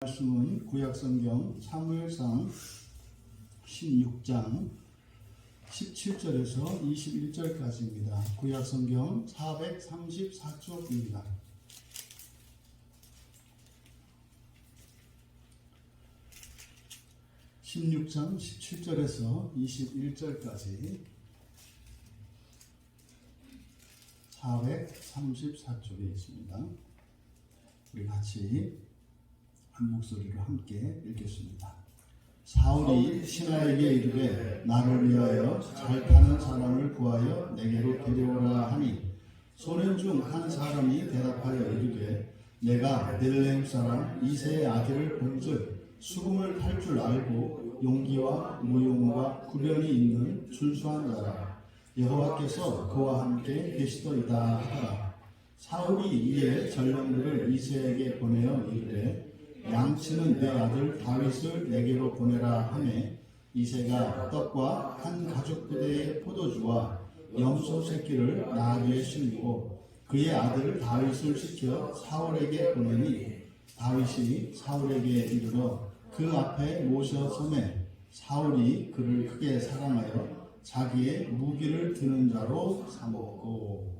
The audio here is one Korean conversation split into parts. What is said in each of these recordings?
말씀은 구약성경 사무엘상 16장 17절에서 21절까지입니다. 구약성경 434쪽입니다. 16장 17절에서 21절까지 434쪽에 있습니다. 우리 같이 한 목소리로 함께 읽겠습니다. 사울이 신하에게 이르되 나를 위하여 잘 타는 사람을 구하여 내게로 데려오라 하니 소년 중 한 사람이 대답하여 이르되 내가 벨레헴 사람 이새의 아들을 본즉 수금을 탈 줄 알고 용기와 무용과 구변이 있는 준수한 자라. 여호와께서 그와 함께 계시더이다 하더라. 사울이 이에 전령들을 이새에게 보내어 이르되 양치는 내 아들 다윗을 내게로 보내라 하매 이새가 떡과 한 가죽 부대의 포도주와 염소 새끼를 나귀에 실고 그의 아들 다윗을 시켜 사울에게 보내니 다윗이 사울에게 이르러 그 앞에 모셔 서매 사울이 그를 크게 사랑하여 자기의 무기를 드는 자로 삼었고.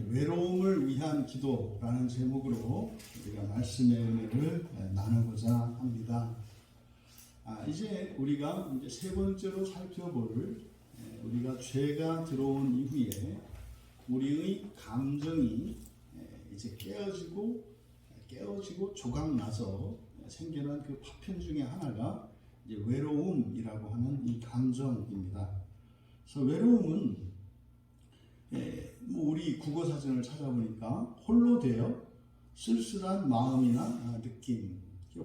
외로움을 위한 기도라는 제목으로 우리가 말씀의 은혜를 나누고자 합니다. 이제 우리가 세 번째로 살펴볼 우리가 죄가 들어온 이후에 우리의 감정이 이제 깨어지고 조각나서 생겨난 그 파편 중에 하나가 이제 외로움이라고 하는 이 감정입니다. 그래서 외로움은 우리 국어사전을 찾아보니까 홀로 되어 쓸쓸한 마음이나 느낌,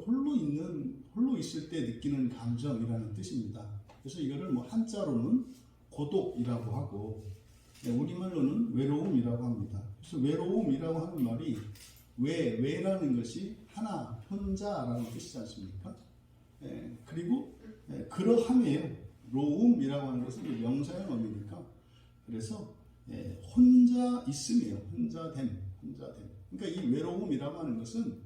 홀로 있을 때 느끼는 감정이라는 뜻입니다. 그래서 이거를 한자로는 고독이라고 하고 우리말로는 외로움이라고 합니다. 그래서 외로움이라고 하는 말이 외라는 것이 하나, 혼자라는 뜻이지 않습니까? 그리고 그러함이에요. 로움이라고 하는 것은 명사형 어미니까 그래서 혼자 있음이에요. 혼자됨. 그러니까 이 외로움이라고 하는 것은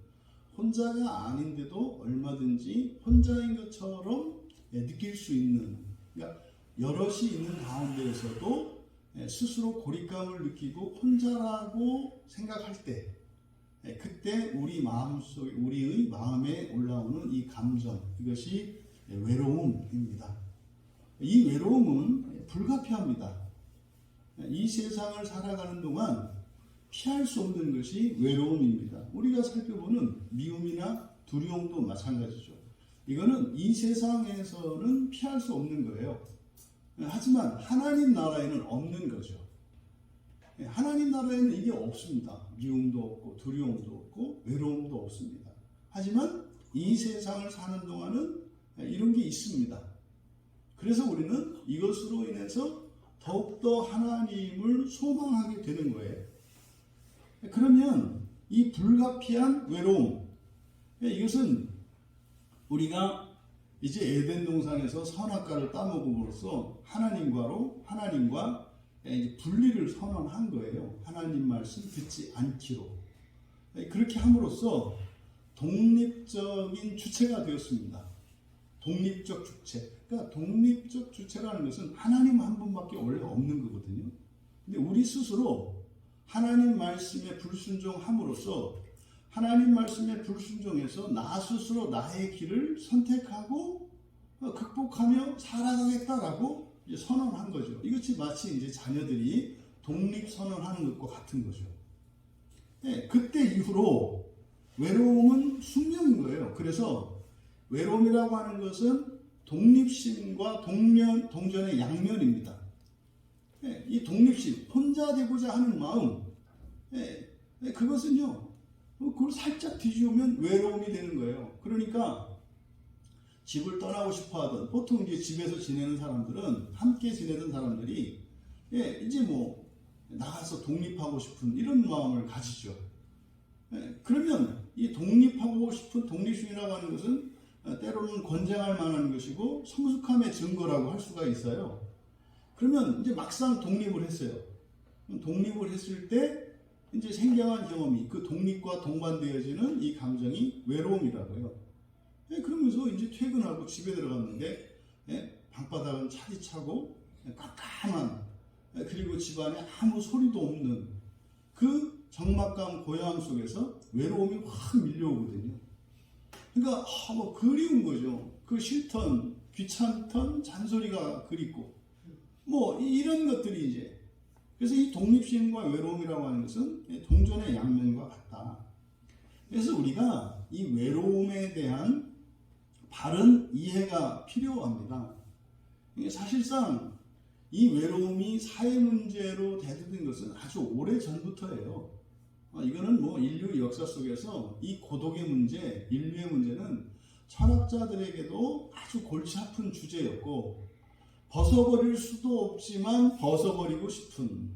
혼자가 아닌데도 얼마든지 혼자인 것처럼 느낄 수 있는, 그러니까 여럿이 있는 가운데에서도 스스로 고립감을 느끼고 혼자라고 생각할 때, 그때 우리의 마음에 올라오는 이 감정, 이것이 외로움입니다. 이 외로움은 불가피합니다. 이 세상을 살아가는 동안 피할 수 없는 것이 외로움입니다. 우리가 살펴보는 미움이나 두려움도 마찬가지죠. 이거는 이 세상에서는 피할 수 없는 거예요. 하지만 하나님 나라에는 없는 거죠. 하나님 나라에는 이게 없습니다. 미움도 없고 두려움도 없고 외로움도 없습니다. 하지만 이 세상을 사는 동안은 이런 게 있습니다. 그래서 우리는 이것으로 인해서 더욱더 하나님을 소망하게 되는 거예요. 그러면 이 불가피한 외로움, 이것은 우리가 이제 에덴 동산에서 선악과를 따먹음으로써 하나님과 분리를 선언한 거예요. 하나님 말씀 듣지 않기로. 그렇게 함으로써 독립적인 주체가 되었습니다. 독립적 주체. 그러니까 독립적 주체라는 것은 하나님 한 분밖에 원래 없는 거거든요. 근데 우리 스스로 하나님 말씀에 불순종함으로써 하나님 말씀에 불순종해서 나 스스로 나의 길을 선택하고 극복하며 살아가겠다라고 선언한 거죠. 이것이 마치 이제 자녀들이 독립 선언하는 것과 같은 거죠. 그때 이후로 외로움은 숙명인 거예요. 그래서 외로움이라고 하는 것은 독립심과 동전의 양면입니다. 이 독립심, 혼자 되고자 하는 마음, 그것은요, 그걸 살짝 뒤집으면 외로움이 되는 거예요. 그러니까 집을 떠나고 싶어 하던, 보통 이제 집에서 지내는 사람들은, 함께 지내던 사람들이, 이제 나가서 독립하고 싶은 이런 마음을 가지죠. 그러면 이 독립하고 싶은 독립심이라고 하는 것은 때로는 권장할 만한 것이고 성숙함의 증거라고 할 수가 있어요. 그러면 이제 막상 독립을 했어요. 독립을 했을 때 이제 생경한 경험이 그 독립과 동반되어지는 이 감정이 외로움이라고요. 그러면서 이제 퇴근하고 집에 들어갔는데 방바닥은 차디차고 깜깜한, 그리고 집안에 아무 소리도 없는 그 적막감 고요함 속에서 외로움이 확 밀려오거든요. 그러니까 뭐 그리운 거죠. 그 싫던, 귀찮던 잔소리가 그립고 뭐 이런 것들이 이제, 그래서 이 독립심과 외로움이라고 하는 것은 동전의 양면과 같다. 그래서 우리가 이 외로움에 대한 바른 이해가 필요합니다. 사실상 이 외로움이 사회 문제로 대두된 것은 아주 오래 전부터예요. 이거는 뭐 인류 역사 속에서 이 고독의 문제, 인류의 문제는 철학자들에게도 아주 골치 아픈 주제였고, 벗어버릴 수도 없지만 벗어버리고 싶은,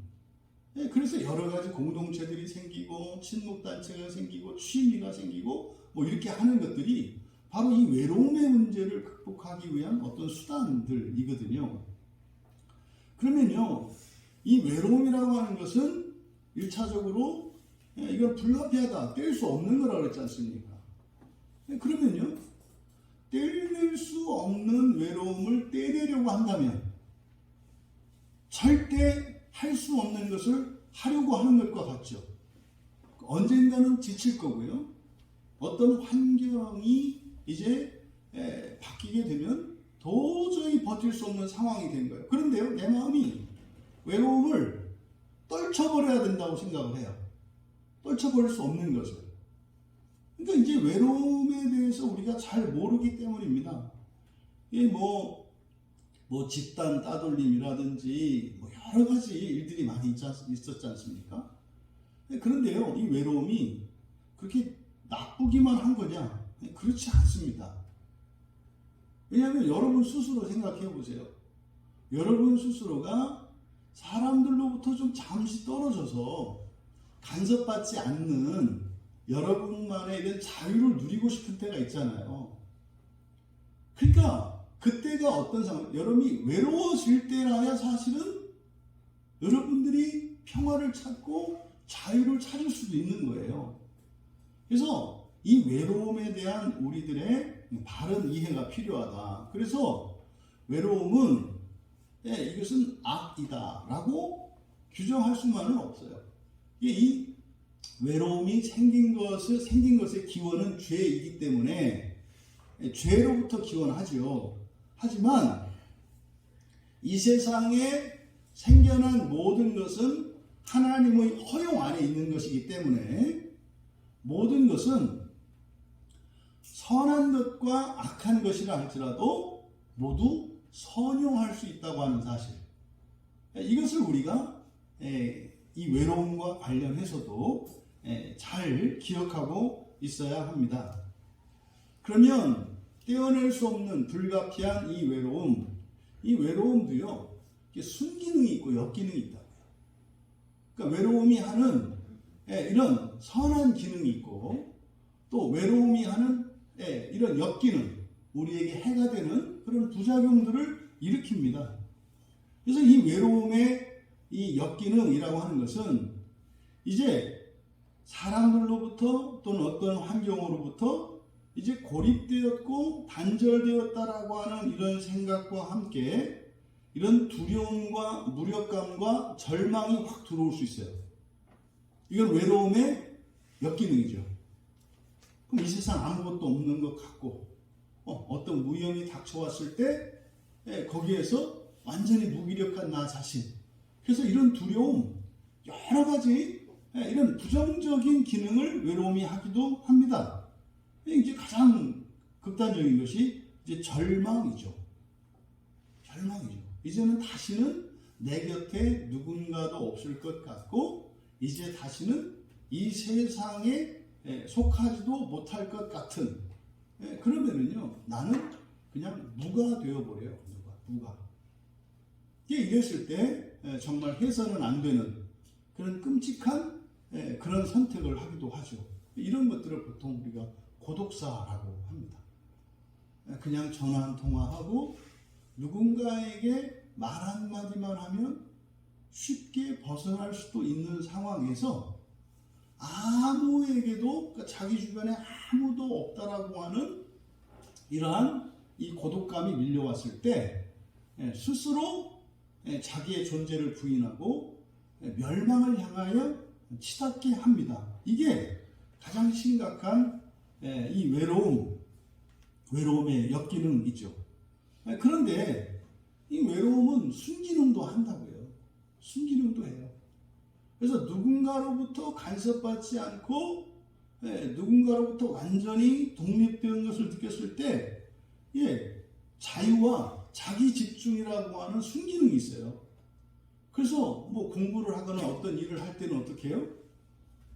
그래서 여러 가지 공동체들이 생기고 친목단체가 생기고 취미가 생기고 뭐 이렇게 하는 것들이 바로 이 외로움의 문제를 극복하기 위한 어떤 수단들이거든요. 그러면요, 이 외로움이라고 하는 것은 1차적으로 이건 불가피하다, 뗄 수 없는 거라고 그랬지 않습니까? 그러면요, 떼낼 수 없는 외로움을 떼내려고 한다면 절대 할 수 없는 것을 하려고 하는 것과 같죠. 언젠가는 지칠 거고요. 어떤 환경이 이제 바뀌게 되면 도저히 버틸 수 없는 상황이 된 거예요. 그런데요, 내 마음이 외로움을 떨쳐버려야 된다고 생각을 해요. 떨쳐버릴 수 없는 것을. 그러니까 이제 외로움에 대해서 우리가 잘 모르기 때문입니다. 이게 뭐 집단 따돌림이라든지 뭐 여러 가지 일들이 많이 있었지 않습니까? 그런데요, 이 외로움이 그렇게 나쁘기만 한 거냐? 그렇지 않습니다. 왜냐하면 여러분 스스로 생각해 보세요. 여러분 스스로가 사람들로부터 좀 잠시 떨어져서 간섭받지 않는 여러분만의 이런 자유를 누리고 싶은 때가 있잖아요. 그러니까 그때가 어떤 상황, 여러분이 외로워질 때라야 사실은 여러분들이 평화를 찾고 자유를 찾을 수도 있는 거예요. 그래서 이 외로움에 대한 우리들의 바른 이해가 필요하다. 그래서 외로움은 이것은 악이다라고 규정할 수만은 없어요. 이 외로움이 생긴 것의 기원은 죄이기 때문에 죄로부터 기원하죠. 하지만 이 세상에 생겨난 모든 것은 하나님의 허용 안에 있는 것이기 때문에 모든 것은 선한 것과 악한 것이라 할지라도 모두 선용할 수 있다고 하는 사실, 이것을 우리가 이 외로움과 관련해서도 잘 기억하고 있어야 합니다. 그러면 떼어낼 수 없는 불가피한 이 외로움도요, 순기능이 있고 역기능이 있다고요. 그러니까 외로움이 하는 이런 선한 기능이 있고, 또 외로움이 하는 이런 역기능, 우리에게 해가 되는 그런 부작용들을 일으킵니다. 그래서 이 외로움의 이 역기능이라고 하는 것은 이제 사람들로부터 또는 어떤 환경으로부터 이제 고립되었고 단절되었다라고 하는 이런 생각과 함께 이런 두려움과 무력감과 절망이 확 들어올 수 있어요. 이건 외로움의 역기능이죠. 그럼 이 세상 아무것도 없는 것 같고 어떤 위험이 닥쳐왔을 때 거기에서 완전히 무기력한 나 자신, 그래서 이런 두려움, 여러 가지 이런 부정적인 기능을 외로움이 하기도 합니다. 이제 가장 극단적인 것이 이제 절망이죠. 이제는 다시는 내 곁에 누군가도 없을 것 같고, 이제 다시는 이 세상에 속하지도 못할 것 같은, 그러면은요, 나는 그냥 무가 되어버려요. 무가. 이랬을 때 정말 해서는 안 되는 그런 끔찍한 그런 선택을 하기도 하죠. 이런 것들을 보통 우리가 고독사라고 합니다. 그냥 전화 한 통화하고 누군가에게 말 한마디만 하면 쉽게 벗어날 수도 있는 상황에서 아무에게도, 그러니까 자기 주변에 아무도 없다라고 하는 이러한 이 고독감이 밀려왔을 때 스스로 자기의 존재를 부인하고 멸망을 향하여 치닫게 합니다. 이게 가장 심각한 이 외로움의 역기능이죠. 그런데 이 외로움은 순기능도 한다고요. 순기능도 해요. 그래서 누군가로부터 간섭받지 않고 누군가로부터 완전히 독립된 것을 느꼈을 때 자유와 자기 집중이라고 하는 순기능이 있어요. 그래서 뭐 공부를 하거나 어떤 일을 할 때는 어떻게 해요?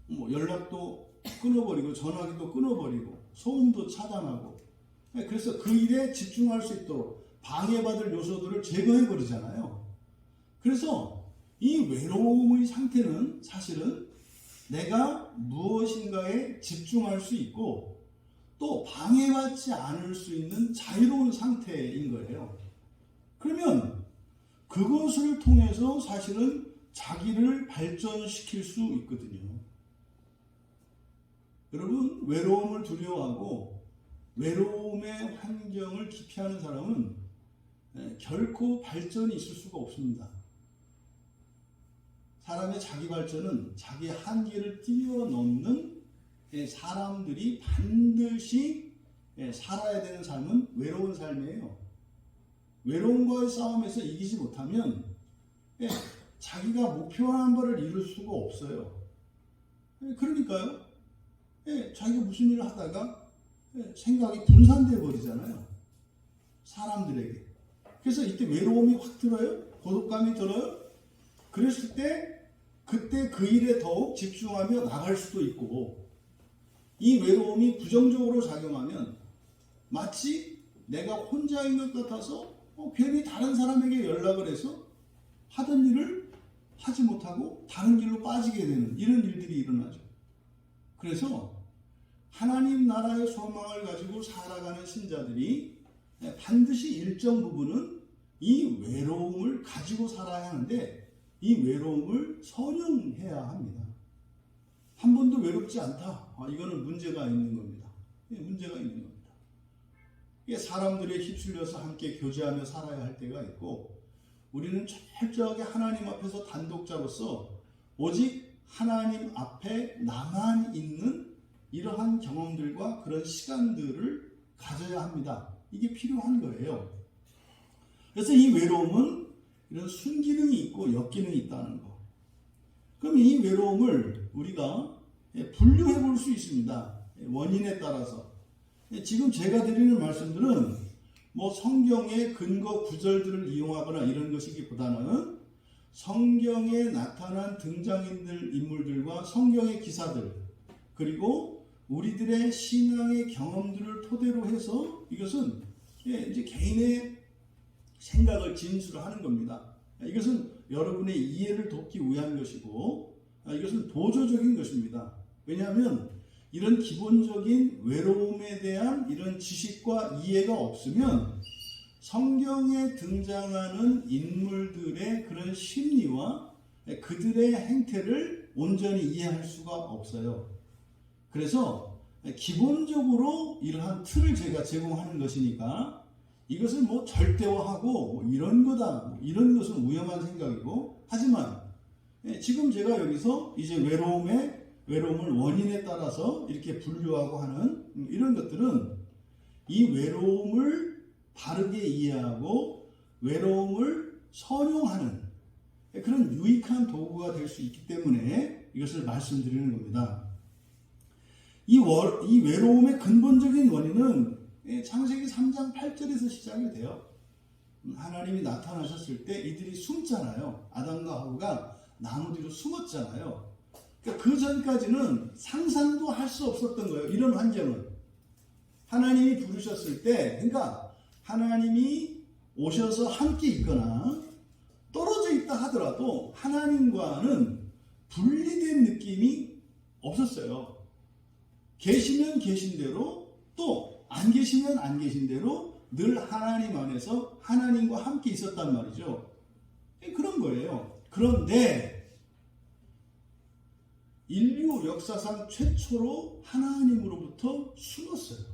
뭐 연락도 끊어버리고 전화기도 끊어버리고 소음도 차단하고 그래서 그 일에 집중할 수 있도록 방해받을 요소들을 제거해버리잖아요. 그래서 이 외로움의 상태는 사실은 내가 무엇인가에 집중할 수 있고 또 방해받지 않을 수 있는 자유로운 상태인 거예요. 그러면 그것을 통해서 사실은 자기를 발전시킬 수 있거든요. 여러분, 외로움을 두려워하고 외로움의 환경을 기피하는 사람은 결코 발전이 있을 수가 없습니다. 사람의 자기 발전은 자기 한계를 뛰어넘는 사람들이 반드시 살아야 되는 삶은 외로운 삶이에요. 외로움과의 싸움에서 이기지 못하면 자기가 목표한 바를 이룰 수가 없어요. 그러니까요. 자기가 무슨 일을 하다가 생각이 분산되어 버리잖아요. 사람들에게. 그래서 이때 외로움이 확 들어요. 고독감이 들어요. 그랬을 때 그때 그 일에 더욱 집중하며 나갈 수도 있고 이 외로움이 부정적으로 작용하면 마치 내가 혼자인 것 같아서 괜히 다른 사람에게 연락을 해서 하던 일을 하지 못하고 다른 길로 빠지게 되는 이런 일들이 일어나죠. 그래서 하나님 나라의 소망을 가지고 살아가는 신자들이 반드시 일정 부분은 이 외로움을 가지고 살아야 하는데 이 외로움을 선용해야 합니다. 한 번도 외롭지 않다. 이거는 문제가 있는 겁니다. 문제가 있는 겁니다. 사람들에 휩쓸려서 함께 교제하며 살아야 할 때가 있고 우리는 철저하게 하나님 앞에서 단독자로서 오직 하나님 앞에 나만 있는 이러한 경험들과 그런 시간들을 가져야 합니다. 이게 필요한 거예요. 그래서 이 외로움은 이런 순기능이 있고 역기능이 있다는 거. 그럼 이 외로움을 우리가 분류해 볼 수 있습니다. 원인에 따라서. 지금 제가 드리는 말씀들은 뭐 성경의 근거 구절들을 이용하거나 이런 것이기보다는 성경에 나타난 인물들과 성경의 기사들 그리고 우리들의 신앙의 경험들을 토대로 해서 이것은 이제 개인의 생각을 진술하는 겁니다. 이것은 여러분의 이해를 돕기 위한 것이고 이것은 보조적인 것입니다. 왜냐하면 이런 기본적인 외로움에 대한 이런 지식과 이해가 없으면 성경에 등장하는 인물들의 그런 심리와 그들의 행태를 온전히 이해할 수가 없어요. 그래서 기본적으로 이러한 틀을 제가 제공하는 것이니까 이것을 뭐 절대화하고 뭐 이런 거다, 이런 것은 위험한 생각이고 하지만 지금 제가 여기서 이제 외로움을 원인에 따라서 이렇게 분류하고 하는 이런 것들은 이 외로움을 바르게 이해하고 외로움을 선용하는 그런 유익한 도구가 될 수 있기 때문에 이것을 말씀드리는 겁니다. 이 외로움의 근본적인 원인은 창세기 3장 8절에서 시작이 돼요. 하나님이 나타나셨을 때 이들이 숨잖아요. 아담과 하와가 나무 뒤로 숨었잖아요. 그러니까 그 전까지는 상상도 할 수 없었던 거예요. 이런 환경은. 하나님이 부르셨을 때, 그러니까 하나님이 오셔서 함께 있거나 떨어져 있다 하더라도 하나님과는 분리된 느낌이 없었어요. 계시면 계신 대로 또 안 계시면 안 계신 대로 늘 하나님 안에서 하나님과 함께 있었단 말이죠. 그런 거예요. 그런데 인류 역사상 최초로 하나님으로부터 숨었어요.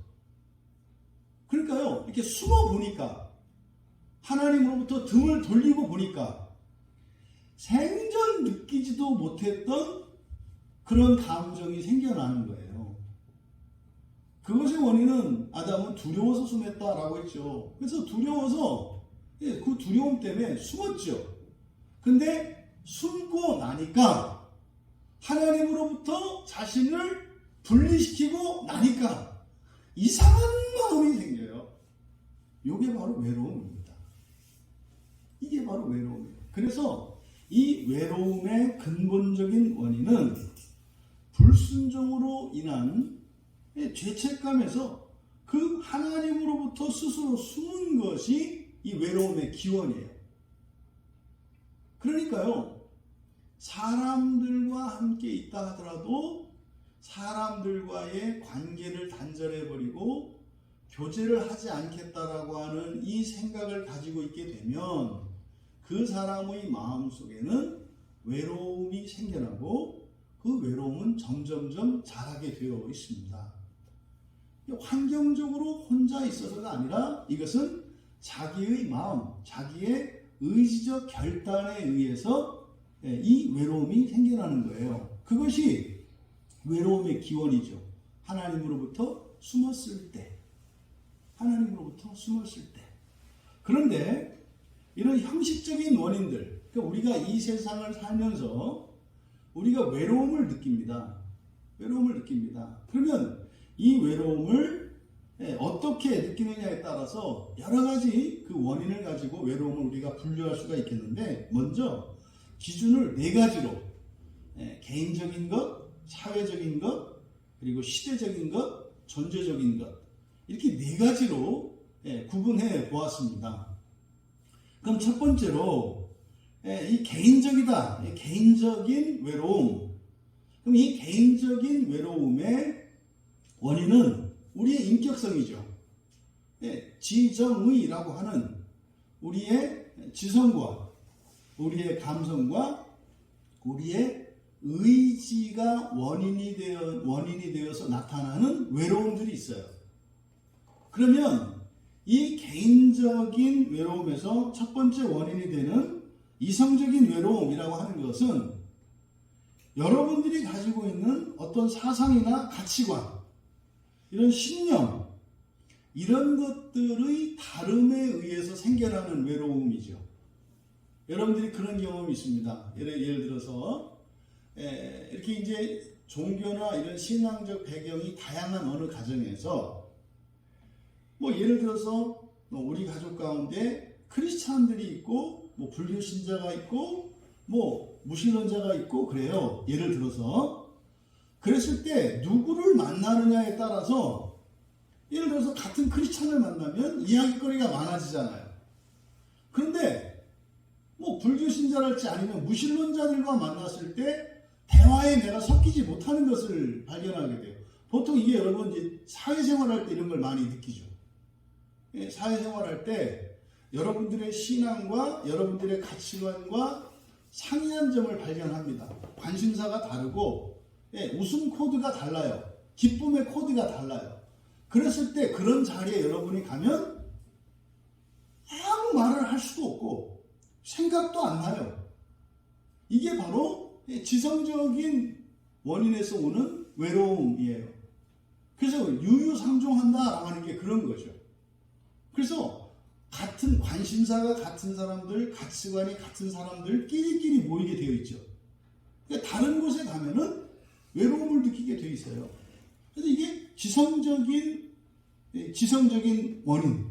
그러니까요, 이렇게 숨어 보니까, 하나님으로부터 등을 돌리고 보니까 생전 느끼지도 못했던 그런 감정이 생겨나는 거예요. 그것의 원인은 아담은 두려워서 숨었다라고 했죠. 그래서 두려워서 그 두려움 때문에 숨었죠. 근데 숨고 나니까 하나님으로부터 자신을 분리시키고 나니까 이상한 마음이 생겨요. 이게 바로 외로움입니다. 이게 바로 외로움이에요. 그래서 이 외로움의 근본적인 원인은 불순종으로 인한 죄책감에서 그 하나님으로부터 스스로 숨은 것이 이 외로움의 기원이에요. 그러니까요, 사람들과 함께 있다 하더라도 사람들과의 관계를 단절해버리고 교제를 하지 않겠다라고 하는 이 생각을 가지고 있게 되면 그 사람의 마음속에는 외로움이 생겨나고 그 외로움은 점점점 자라게 되어 있습니다. 환경적으로 혼자 있어서가 아니라 이것은 자기의 마음, 자기의 의지적 결단에 의해서 이 외로움이 생겨나는 거예요. 그것이 외로움의 기원이죠. 하나님으로부터 숨었을 때. 하나님으로부터 숨었을 때. 그런데 이런 형식적인 원인들, 그러니까 우리가 이 세상을 살면서 우리가 외로움을 느낍니다. 외로움을 느낍니다. 그러면 이 외로움을 어떻게 느끼느냐에 따라서 여러 가지 그 원인을 가지고 외로움을 우리가 분류할 수가 있겠는데, 먼저 기준을 네 가지로 개인적인 것, 사회적인 것, 그리고 시대적인 것, 존재적인 것, 이렇게 네 가지로 구분해 보았습니다. 그럼 첫 번째로 이 개인적이다. 개인적인 외로움. 그럼 이 개인적인 외로움의 원인은 우리의 인격성이죠. 지정의라고 하는 우리의 지성과 우리의 감성과 우리의 의지가 원인이 되어서 나타나는 외로움들이 있어요. 그러면 이 개인적인 외로움에서 첫 번째 원인이 되는 이성적인 외로움이라고 하는 것은 여러분들이 가지고 있는 어떤 사상이나 가치관, 이런 신념, 이런 것들의 다름에 의해서 생겨나는 외로움이죠. 여러분들이 그런 경험이 있습니다. 예를 들어서 이렇게 이제 종교나 이런 신앙적 배경이 다양한 어느 가정에서 예를 들어서 우리 가족 가운데 크리스찬들이 있고 불교 신자가 있고 무신론자가 있고 그래요. 예를 들어서 그랬을 때 누구를 만나느냐에 따라서 예를 들어서 같은 크리스찬을 만나면 이야기거리가 많아지잖아요. 그런데 불교 신자랄지 아니면 무신론자들과 만났을 때 대화에 내가 섞이지 못하는 것을 발견하게 돼요. 보통 이게 여러분 이제 사회생활할 때 이런 걸 많이 느끼죠. 사회생활할 때 여러분들의 신앙과 여러분들의 가치관과 상이한 점을 발견합니다. 관심사가 다르고 웃음 코드가 달라요. 기쁨의 코드가 달라요. 그랬을 때 그런 자리에 여러분이 가면 아무 말을 할 수도 없고 생각도 안 나요. 이게 바로 지성적인 원인에서 오는 외로움이에요. 그래서 유유상종한다라고 하는 게 그런 거죠. 그래서 같은 관심사가 같은 사람들, 가치관이 같은 사람들 끼리끼리 모이게 되어 있죠. 그러니까 다른 곳에 가면은 외로움을 느끼게 되어 있어요. 그래서 이게 지성적인 원인.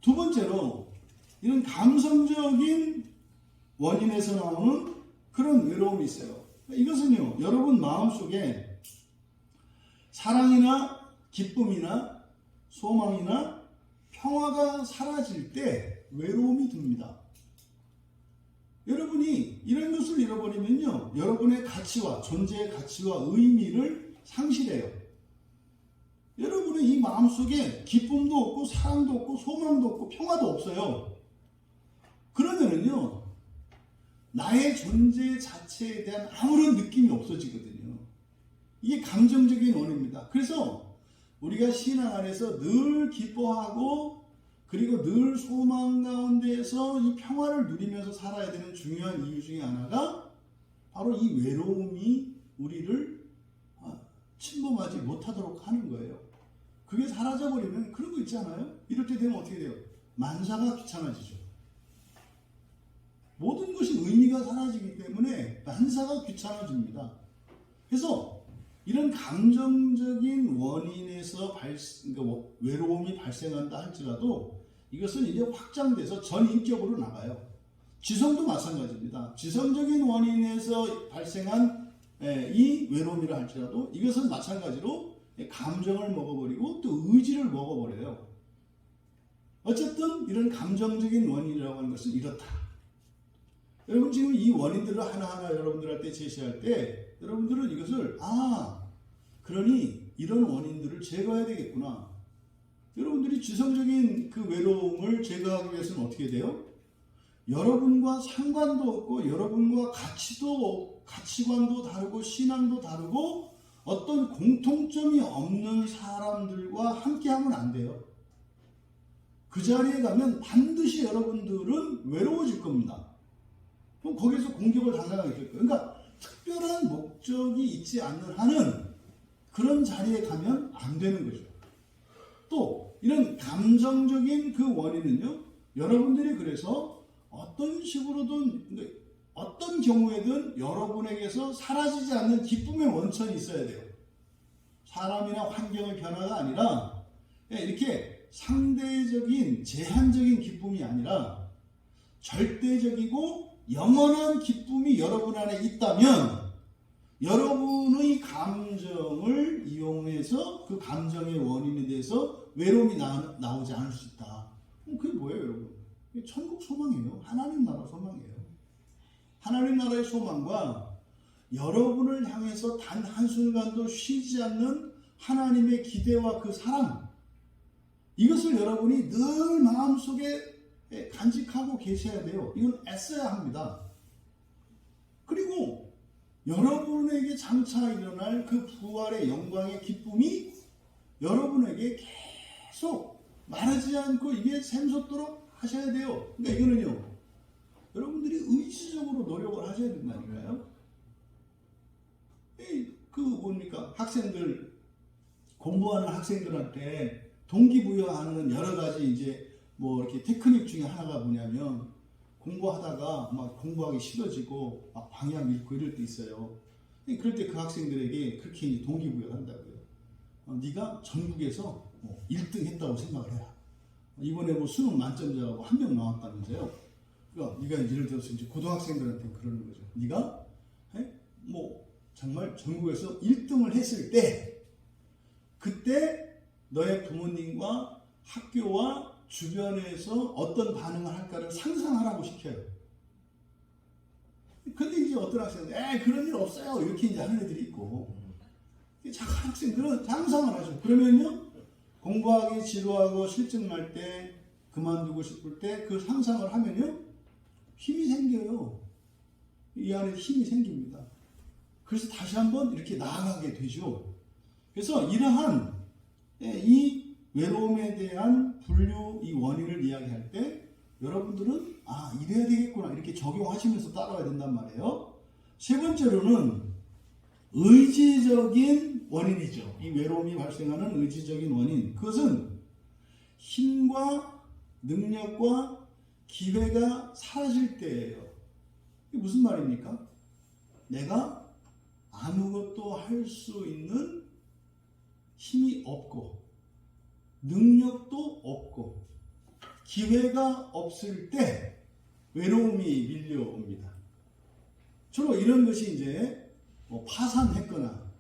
두 번째로 이런 감성적인 원인에서 나오는 그런 외로움이 있어요. 이것은요, 여러분 마음속에 사랑이나 기쁨이나 소망이나 평화가 사라질 때 외로움이 듭니다. 여러분이 이런 것을 잃어버리면요, 여러분의 가치와 존재의 가치와 의미를 상실해요. 여러분의 이 마음속에 기쁨도 없고 사랑도 없고 소망도 없고 평화도 없어요. 그러면은요, 나의 존재 자체에 대한 아무런 느낌이 없어지거든요. 이게 감정적인 원인입니다. 그래서 우리가 신앙 안에서 늘 기뻐하고 그리고 늘 소망 가운데에서 이 평화를 누리면서 살아야 되는 중요한 이유 중에 하나가 바로 이 외로움이 우리를 침범하지 못하도록 하는 거예요. 그게 사라져버리면 그런 거 있잖아요. 이럴 때 되면 어떻게 돼요? 만사가 귀찮아지죠. 모든 것이 의미가 사라지기 때문에 만사가 귀찮아집니다. 그래서 이런 감정적인 원인에서 그러니까 외로움이 발생한다 할지라도 이것은 이제 확장돼서 전인격으로 나가요. 지성도 마찬가지입니다. 지성적인 원인에서 발생한 이 외로움이라 할지라도 이것은 마찬가지로 감정을 먹어버리고 또 의지를 먹어버려요. 어쨌든 이런 감정적인 원인이라고 하는 것은 이렇다. 여러분 지금 이 원인들을 하나하나 여러분들한테 제시할 때 여러분들은 이것을 그러니 이런 원인들을 제거해야 되겠구나. 여러분들이 지성적인 그 외로움을 제거하기 위해서는 어떻게 돼요? 여러분과 상관도 없고 여러분과 가치관도 다르고 신앙도 다르고 어떤 공통점이 없는 사람들과 함께하면 안 돼요. 그 자리에 가면 반드시 여러분들은 외로워질 겁니다. 그럼 거기서 공격을 당하게 될 거예요. 그러니까 특별한 목적이 있지 않는 한은 그런 자리에 가면 안 되는 거죠. 또 이런 감정적인 그 원인은요, 여러분들이 그래서 어떤 식으로든 어떤 경우에든 여러분에게서 사라지지 않는 기쁨의 원천이 있어야 돼요. 사람이나 환경의 변화가 아니라 이렇게 상대적인 제한적인 기쁨이 아니라 절대적이고 영원한 기쁨이 여러분 안에 있다면 여러분의 감정을 이용해서 그 감정의 원인에 대해서 외로움이 나오지 않을 수 있다. 그럼 그게 뭐예요, 여러분? 천국 소망이에요. 하나님 나라 소망이에요. 하나님 나라의 소망과 여러분을 향해서 단 한순간도 쉬지 않는 하나님의 기대와 그 사랑, 이것을 여러분이 늘 마음속에 간직하고 계셔야 돼요. 이건 애써야 합니다. 그리고 여러분에게 장차 일어날 그 부활의 영광의 기쁨이 여러분에게 계속 마르지 않고 이게 샘솟도록 하셔야 돼요. 그러니까 이거는요, 여러분들이 의지적으로 노력을 하셔야 된다니까요. 뭡니까? 학생들, 공부하는 학생들한테 동기부여하는 여러 가지 이제 이렇게 테크닉 중에 하나가 뭐냐면, 공부하다가 막 공부하기 싫어지고 막 방향 잃고 이럴 때 있어요. 그럴 때 그 학생들에게 그렇게 이제 동기부여를 한다고요. 네가 전국에서 1등 했다고 생각을 해라. 이번에 수능 만점자라고 한 명 나왔다면서요. 그러니까 네가 예를 들어서 이제 고등학생들한테 그러는 거죠. 네가 정말 전국에서 1등을 했을 때 그때 너의 부모님과 학교와 주변에서 어떤 반응을 할까를 상상하라고 시켜요. 근데 이제 어떤 학생은 그런 일 없어요. 이렇게 이제 하는 애들이 있고, 착한 학생들은 상상을 하죠. 그러면요, 공부하기 지루하고 실증 날 때, 그만두고 싶을 때 그 상상을 하면요, 힘이 생겨요. 이 안에 힘이 생깁니다. 그래서 다시 한번 이렇게 나아가게 되죠. 그래서 이러한 이 외로움에 대한 분류, 이 원인을 이야기할 때 여러분들은 이래야 되겠구나 이렇게 적용하시면서 따라와야 된단 말이에요. 세 번째로는 의지적인 원인이죠. 이 외로움이 발생하는 의지적인 원인, 그것은 힘과 능력과 기회가 사라질 때예요. 이게 무슨 말입니까? 내가 아무것도 할 수 있는 힘이 없고 능력도 없고 기회가 없을 때 외로움이 밀려옵니다. 주로 이런 것이 이제 파산했거나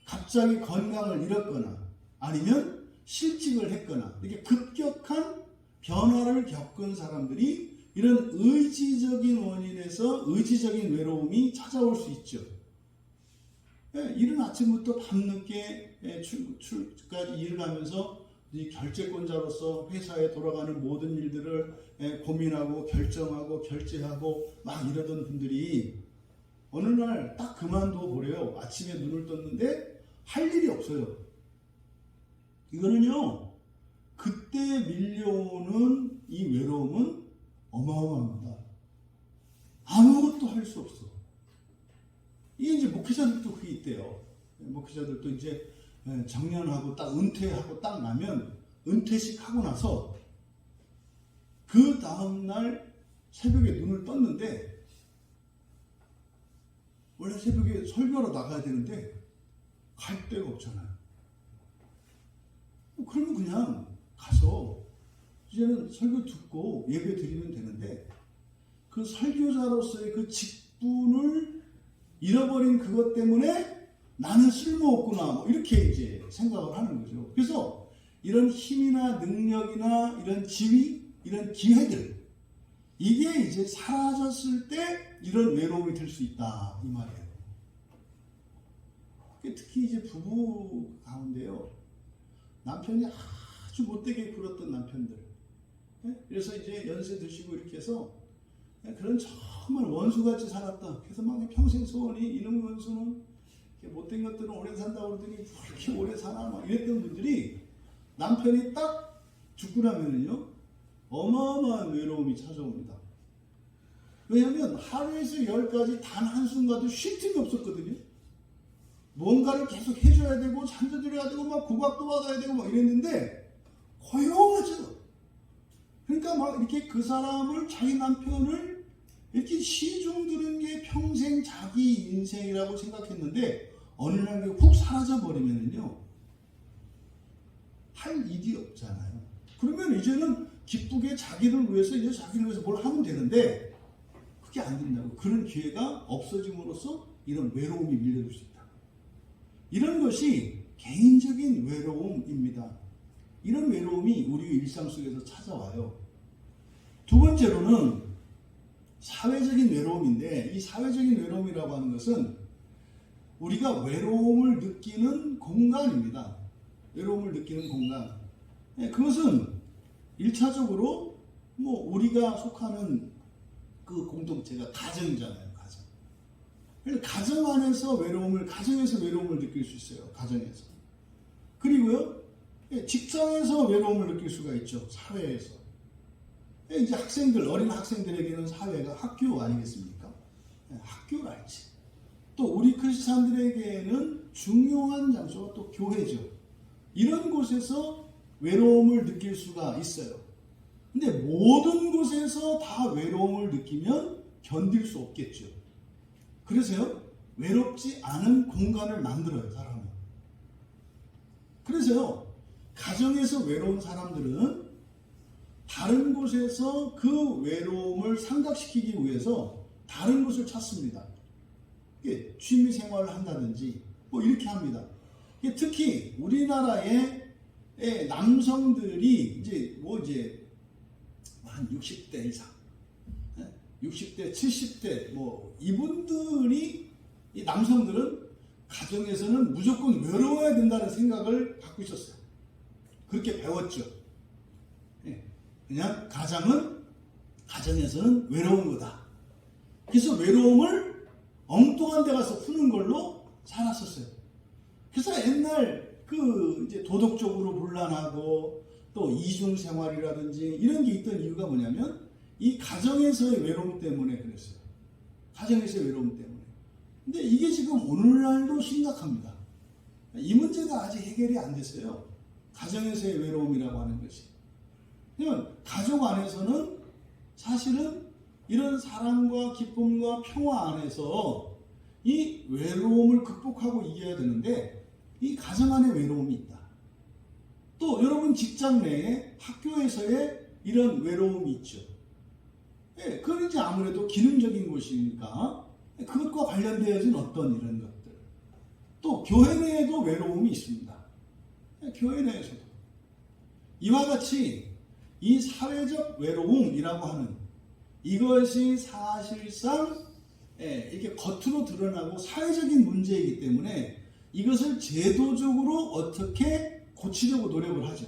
갑자기 건강을 잃었거나 아니면 실직을 했거나 이렇게 급격한 변화를 겪은 사람들이 이런 의지적인 원인에서 의지적인 외로움이 찾아올 수 있죠. 이른 아침부터 밤늦게 출까지 일을 하면서 이 결재권자로서 회사에 돌아가는 모든 일들을 고민하고 결정하고 결제하고 막 이러던 분들이 어느 날 딱 그만둬 보래요. 아침에 눈을 떴는데 할 일이 없어요. 이거는요, 그때 밀려오는 이 외로움은 어마어마합니다. 아무것도 할 수 없어. 이게 이제 목회자들도 그게 있대요. 목회자들도 이제 정년하고 딱 은퇴하고 딱 나면 은퇴식 하고 나서 그 다음날 새벽에 눈을 떴는데, 원래 새벽에 설교하러 나가야 되는데 갈 데가 없잖아요. 그러면 그냥 가서 이제는 설교 듣고 예배 드리면 되는데, 그 설교자로서의 그 직분을 잃어버린 그것 때문에 나는 쓸모없구나, 뭐 이렇게 이제 생각을 하는 거죠. 그래서 이런 힘이나 능력이나 이런 지위, 이런 기회들, 이게 이제 사라졌을 때 이런 외로움이 들 수 있다, 이 말이에요. 특히 이제 부부 가운데요, 남편이 아주 못되게 굴었던 남편들, 그래서 이제 연세 드시고 이렇게 해서 그런 정말 원수같이 살았다. 그래서 막 평생 소원이, 이놈 원수는 못된 것들은 오래 산다고 그러더니 그렇게 오래 사나, 막 이랬던 분들이 남편이 딱 죽고 나면은요, 어마어마한 외로움이 찾아옵니다. 왜냐하면 하루에서 10가지 단 한순간도 쉴 틈이 없었거든요. 뭔가를 계속 해줘야 되고 잔소리해야 되고 막 구박도 받아야 되고 막 이랬는데 고요하죠. 그러니까 막 이렇게 그 사람을, 자기 남편을 이렇게 시중 들은 게 평생 자기 인생이라고 생각했는데 어느 날 훅 사라져 버리면은요, 할 일이 없잖아요. 그러면 이제는 기쁘게 자기를 위해서 뭘 하면 되는데 그게 안 된다고. 그런 기회가 없어짐으로써 이런 외로움이 밀려들 수 있다. 이런 것이 개인적인 외로움입니다. 이런 외로움이 우리 일상 속에서 찾아와요. 두 번째로는 사회적인 외로움인데, 이 사회적인 외로움이라고 하는 것은 우리가 외로움을 느끼는 공간입니다. 외로움을 느끼는 공간. 그것은 1차적으로 우리가 속하는 그 공동체가 가정이잖아요. 가정. 그래서 가정 안에서 가정에서 외로움을 느낄 수 있어요. 가정에서. 그리고요, 직장에서 외로움을 느낄 수가 있죠. 사회에서. 이제 어린 학생들에게는 사회가 학교 아니겠습니까? 학교랄지. 또 우리 크리스찬들에게는 중요한 장소가 또 교회죠. 이런 곳에서 외로움을 느낄 수가 있어요. 근데 모든 곳에서 다 외로움을 느끼면 견딜 수 없겠죠. 그래서요, 외롭지 않은 공간을 만들어요, 사람은. 그래서요, 가정에서 외로운 사람들은 다른 곳에서 그 외로움을 상각시키기 위해서 다른 곳을 찾습니다. 취미 생활을 한다든지 이렇게 합니다. 특히 우리나라의 남성들이 이제 한 60대 이상, 60대, 70대 이분들이, 이 남성들은 가정에서는 무조건 외로워야 된다는 생각을 갖고 있었어요. 그렇게 배웠죠. 그냥 가정에서는 외로운 거다. 그래서 외로움을 엉뚱한 데 가서 푸는 걸로 살았었어요. 그래서 옛날 이제 도덕적으로 혼란하고 또 이중생활이라든지 이런 게 있던 이유가 뭐냐면 이 가정에서의 외로움 때문에 그랬어요. 가정에서의 외로움 때문에. 근데 이게 지금 오늘날도 심각합니다. 이 문제가 아직 해결이 안 됐어요. 가정에서의 외로움이라고 하는 것이. 그러면 가족 안에서는 사실은 이런 사랑과 기쁨과 평화 안에서 이 외로움을 극복하고 이겨야 되는데 이 가정 안에 외로움이 있다. 또 여러분 직장 내에 학교에서의 이런 외로움이 있죠. 그건 이제 아무래도 기능적인 곳이니까 그것과 관련되어진 어떤 이런 것들. 또 교회 내에도 외로움이 있습니다. 교회 내에서도. 이와 같이 이 사회적 외로움이라고 하는 이것이 사실상 이렇게 겉으로 드러나고 사회적인 문제이기 때문에 이것을 제도적으로 어떻게 고치려고 노력을 하죠.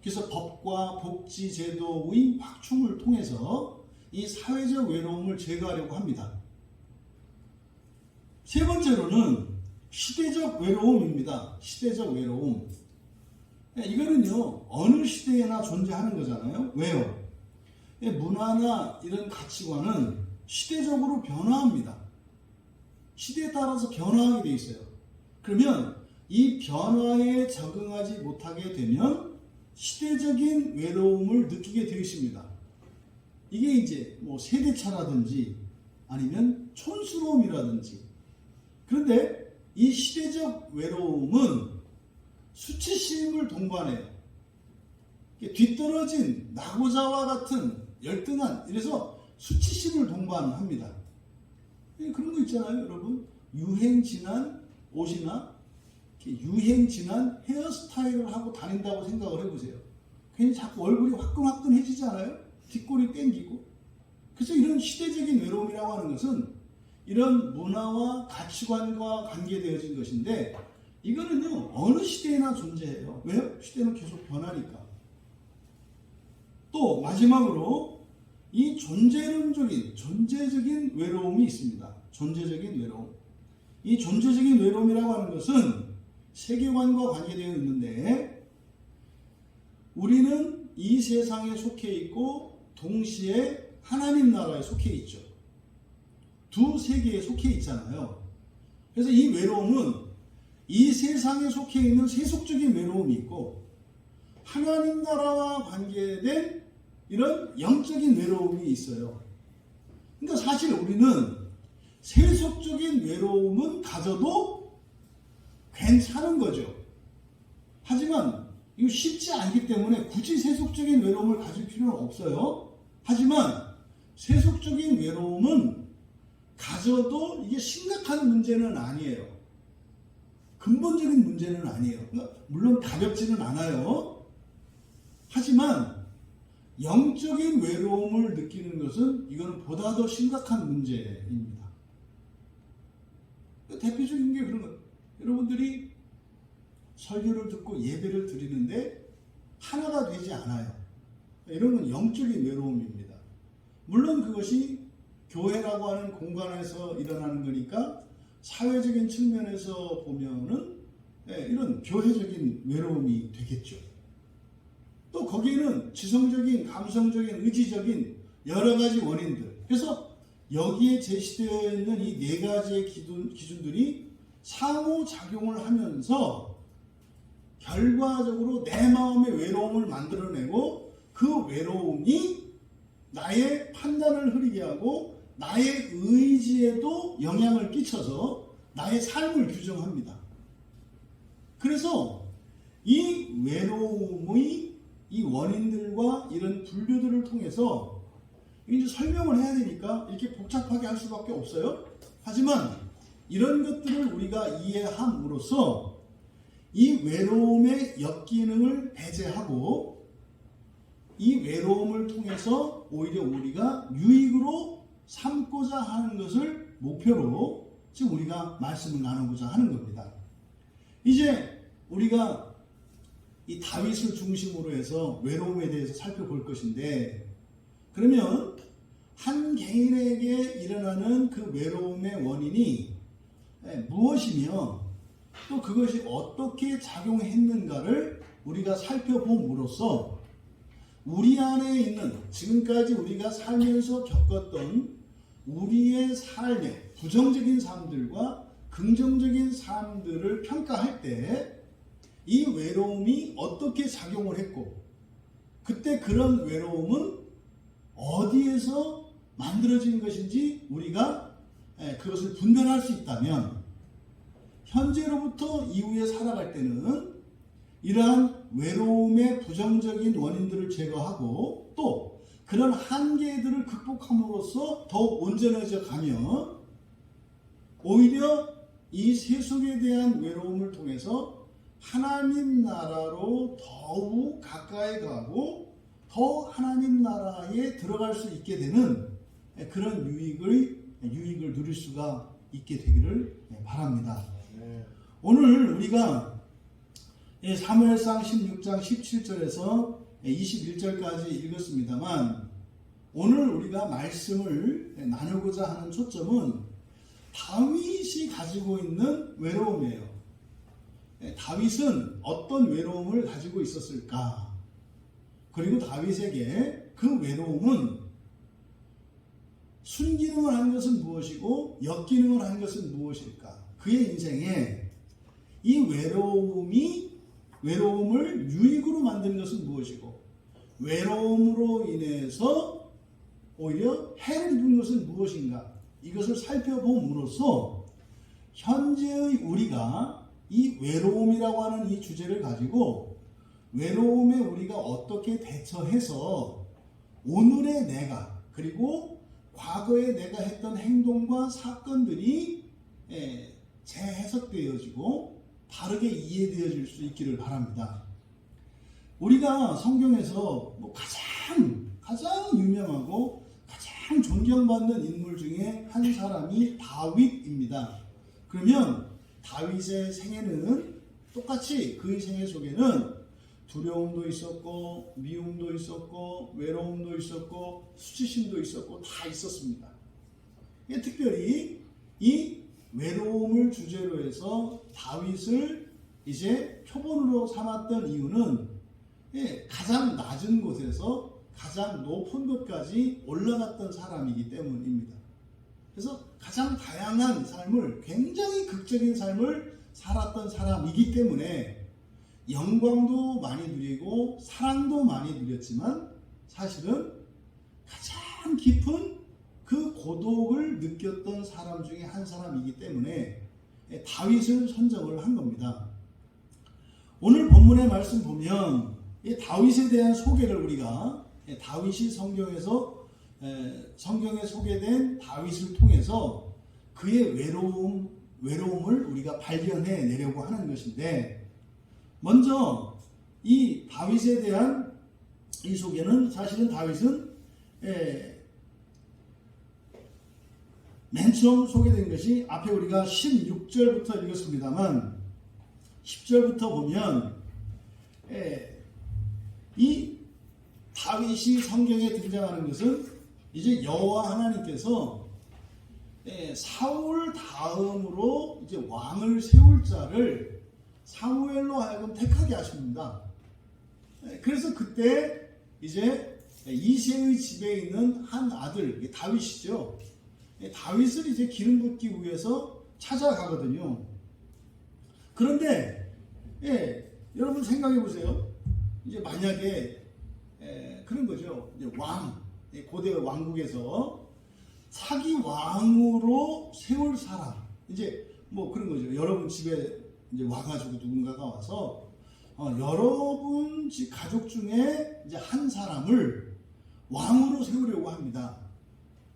그래서 법과 복지 제도의 확충을 통해서 이 사회적 외로움을 제거하려고 합니다. 세 번째로는 시대적 외로움입니다. 시대적 외로움. 이거는요, 어느 시대에나 존재하는 거잖아요. 왜요? 문화나 이런 가치관은 시대적으로 변화합니다. 시대에 따라서 변화하게 돼 있어요. 그러면 이 변화에 적응하지 못하게 되면 시대적인 외로움을 느끼게 되어 있습니다. 이게 이제 뭐 세대차라든지 아니면 촌스러움이라든지. 그런데 이 시대적 외로움은 수치심을 동반해요. 뒤떨어진 낙오자와 같은 열등한, 이래서 수치심을 동반합니다. 그런 거 있잖아요, 여러분. 유행 지난 옷이나 유행 지난 헤어스타일을 하고 다닌다고 생각을 해보세요. 괜히 자꾸 얼굴이 화끈화끈해지지 않아요? 뒷골이 땡기고. 그래서 이런 시대적인 외로움이라고 하는 것은 이런 문화와 가치관과 관계되어진 것인데, 이거는요, 어느 시대에나 존재해요. 왜요? 시대는 계속 변하니까. 또 마지막으로 이 존재적인 외로움이 있습니다. 존재적인 외로움. 이 존재적인 외로움이라고 하는 것은 세계관과 관계되어 있는데, 우리는 이 세상에 속해 있고 동시에 하나님 나라에 속해 있죠. 두 세계에 속해 있잖아요. 그래서 이 외로움은 이 세상에 속해 있는 세속적인 외로움이 있고, 하나님 나라와 관계된 이런 영적인 외로움이 있어요. 그러니까 사실 우리는 세속적인 외로움은 가져도 괜찮은 거죠. 하지만 이거 쉽지 않기 때문에 굳이 세속적인 외로움을 가질 필요는 없어요. 하지만 세속적인 외로움은 가져도 이게 심각한 문제는 아니에요. 근본적인 문제는 아니에요. 물론 가볍지는 않아요. 하지만 영적인 외로움을 느끼는 것은 이거는 보다 더 심각한 문제입니다. 대표적인 게 그런 거예요. 여러분들이 설교를 듣고 예배를 드리는데 하나가 되지 않아요. 이런 건 영적인 외로움입니다. 물론 그것이 교회라고 하는 공간에서 일어나는 거니까 사회적인 측면에서 보면은 이런 교회적인 외로움이 되겠죠. 또 거기에는 지성적인, 감성적인, 의지적인 여러 가지 원인들. 그래서 여기에 제시되어 있는 이 네 가지의 기준들이 상호작용을 하면서 결과적으로 내 마음의 외로움을 만들어내고, 그 외로움이 나의 판단을 흐리게 하고 나의 의지에도 영향을 끼쳐서 나의 삶을 규정합니다. 그래서 이 외로움의 이 원인들과 이런 분류들을 통해서 이제 설명을 해야 되니까 이렇게 복잡하게 할 수밖에 없어요. 하지만 이런 것들을 우리가 이해함으로써 이 외로움의 역기능을 배제하고 이 외로움을 통해서 오히려 우리가 유익으로 삼고자 하는 것을 목표로 지금 우리가 말씀을 나누고자 하는 겁니다. 이제 우리가 이 다윗을 중심으로 해서 외로움에 대해서 살펴볼 것인데, 그러면 한 개인에게 일어나는 그 외로움의 원인이 무엇이며 또 그것이 어떻게 작용했는가를 우리가 살펴봄으로써 우리 안에 있는 지금까지 우리가 살면서 겪었던 우리의 삶의 부정적인 삶들과 긍정적인 삶들을 평가할 때 이 외로움이 어떻게 작용을 했고, 그때 그런 외로움은 어디에서 만들어진 것인지 우리가 그것을 분별할 수 있다면, 현재로부터 이후에 살아갈 때는 이러한 외로움의 부정적인 원인들을 제거하고 또 그런 한계들을 극복함으로써 더욱 온전해져 가면 오히려 이 세속에 대한 외로움을 통해서 하나님 나라로 더욱 가까이 가고 더 하나님 나라에 들어갈 수 있게 되는 그런 유익을 누릴 수가 있게 되기를 바랍니다. 오늘 우리가 사무엘상 16장 17절에서 21절까지 읽었습니다만 오늘 우리가 말씀을 나누고자 하는 초점은 다윗이 가지고 있는 외로움이에요. 다윗은 어떤 외로움을 가지고 있었을까? 그리고 다윗에게 그 외로움은 순기능을 하는 것은 무엇이고 역기능을 하는 것은 무엇일까? 그의 인생에 이 외로움을 유익으로 만드는 것은 무엇이고 외로움으로 인해서 오히려 해를 입은 것은 무엇인가? 이것을 살펴봄으로써 현재의 우리가 이 외로움이라고 하는 이 주제를 가지고 외로움에 우리가 어떻게 대처해서 오늘의 내가 그리고 과거에 내가 했던 행동과 사건들이 재해석되어지고 바르게 이해되어질 수 있기를 바랍니다. 우리가 성경에서 가장 유명하고 가장 존경받는 인물 중에 한 사람이 다윗입니다. 그러면 다윗의 생애는 똑같이 그의 생애 속에는 두려움도 있었고 미움도 있었고 외로움도 있었고 수치심도 있었고 다 있었습니다. 특별히 이 외로움을 주제로 해서 다윗을 이제 표본으로 삼았던 이유는 가장 낮은 곳에서 가장 높은 곳까지 올라갔던 사람이기 때문입니다. 그래서 가장 다양한 삶을, 굉장히 극적인 삶을 살았던 사람이기 때문에 영광도 많이 누리고 사랑도 많이 누렸지만 사실은 가장 깊은 그 고독을 느꼈던 사람 중에 한 사람이기 때문에 다윗을 선정을 한 겁니다. 오늘 본문의 말씀 보면 이 다윗에 대한 소개를 우리가 다윗이 성경에 소개된 다윗을 통해서 그의 외로움을 우리가 발견해 내려고 하는 것인데 먼저 이 다윗에 대한 이 소개는 사실은 다윗은 맨 처음 소개된 것이 앞에 우리가 16절부터 읽었습니다만 10절부터 보면 이 다윗이 성경에 등장하는 것은 이제 여호와 하나님께서 사울 다음으로 이제 왕을 세울 자를 사무엘로 하여금 택하게 하십니다. 그래서 그때 이제 이새의 집에 있는 한 아들 다윗이죠. 다윗을 이제 기름 붓기 위해서 찾아가거든요. 그런데 여러분 생각해 보세요. 이제 만약에 그런 거죠. 이제 고대 왕국에서 차기 왕으로 세울 사람, 이제 뭐 그런 거죠. 여러분 집에 이제 와가지고 누군가가 와서 여러분 집 가족 중에 이제 한 사람을 왕으로 세우려고 합니다.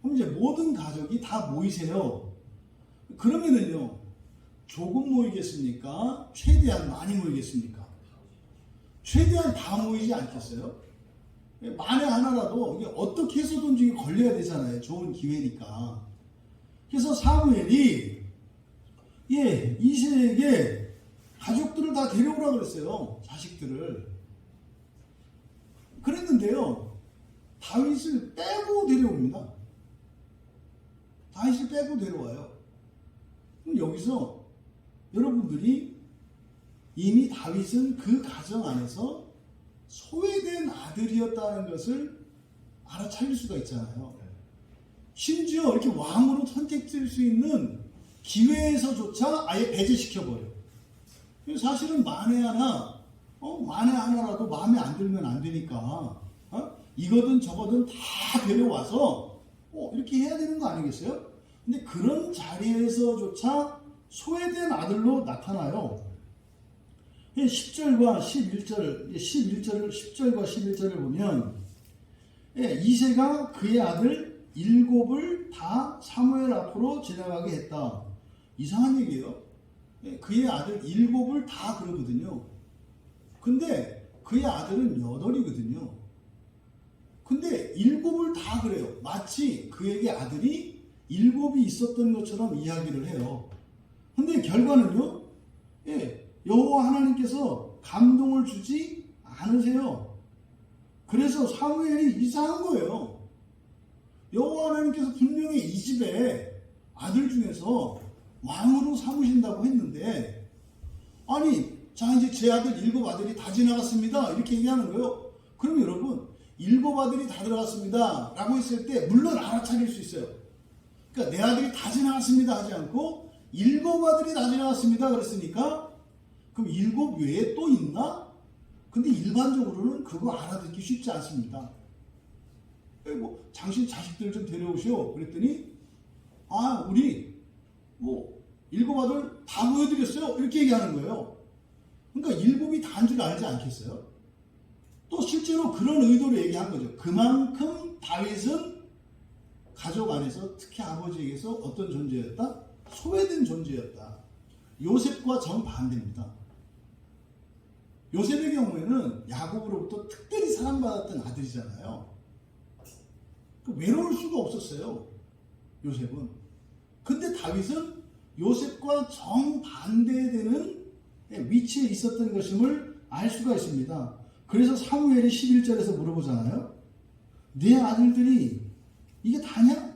그럼 이제 모든 가족이 다 모이세요. 그러면은요, 조금 모이겠습니까? 최대한 많이 모이겠습니까? 최대한 다 모이지 않겠어요? 만에 하나라도 이게 어떻게 해서든지 걸려야 되잖아요. 좋은 기회니까. 그래서 사무엘이 이새에게 가족들을 다 데려오라 그랬어요. 자식들을. 그랬는데요, 다윗을 빼고 데려옵니다. 다윗을 빼고 데려와요. 그럼 여기서 여러분들이 이미 다윗은 그 가정 안에서 소외된 아들이었다는 것을 알아차릴 수가 있잖아요. 심지어 이렇게 왕으로 선택될 수 있는 기회에서조차 아예 배제시켜버려요. 사실은 만에 하나라도 마음에 안 들면 안 되니까 이거든 저거든 다 데려와서 이렇게 해야 되는 거 아니겠어요? 근데 그런 자리에서조차 소외된 아들로 나타나요. 10절과 11절을 보면 이새가 그의 아들 7을 다 사무엘 앞으로 지나가게 했다. 이상한 얘기예요. 그의 아들 7을 다 그러거든요. 근데 그의 아들은 8이거든요. 근데 7을 다 그래요. 마치 그에게 아들이 7이 있었던 것처럼 이야기를 해요. 근데 결과는요, 여호와 하나님께서 감동을 주지 않으세요. 그래서 사무엘이 이상한 거예요. 여호와 하나님께서 분명히 이 집에 아들 중에서 왕으로 삼으신다고 했는데, 아니 자 이제 제 아들 7 아들이 다 지나갔습니다 이렇게 얘기하는 거예요. 그럼 여러분 7 아들이 다 들어갔습니다 라고 했을 때 물론 알아차릴 수 있어요. 그러니까 내 아들이 다 지나갔습니다 하지 않고 7 아들이 다 지나갔습니다 그랬으니까 그럼 7 외에 또 있나? 근데 일반적으로는 그거 알아듣기 쉽지 않습니다. 뭐 당신 자식들 좀 데려오시오 그랬더니 우리 7 아들 다 보여드렸어요 이렇게 얘기하는 거예요. 그러니까 7이 다인 줄 알지 않겠어요? 또 실제로 그런 의도로 얘기한 거죠. 그만큼 다윗은 가족 안에서 특히 아버지에게서 어떤 존재였다? 소외된 존재였다. 요셉과 정반대입니다. 요셉의 경우에는 야곱으로부터 특별히 사랑받았던 아들이잖아요. 외로울 수가 없었어요. 요셉은. 근데 다윗은 요셉과 정반대되는 위치에 있었던 것임을 알 수가 있습니다. 그래서 사무엘이 11절에서 물어보잖아요. 네 아들들이 이게 다냐?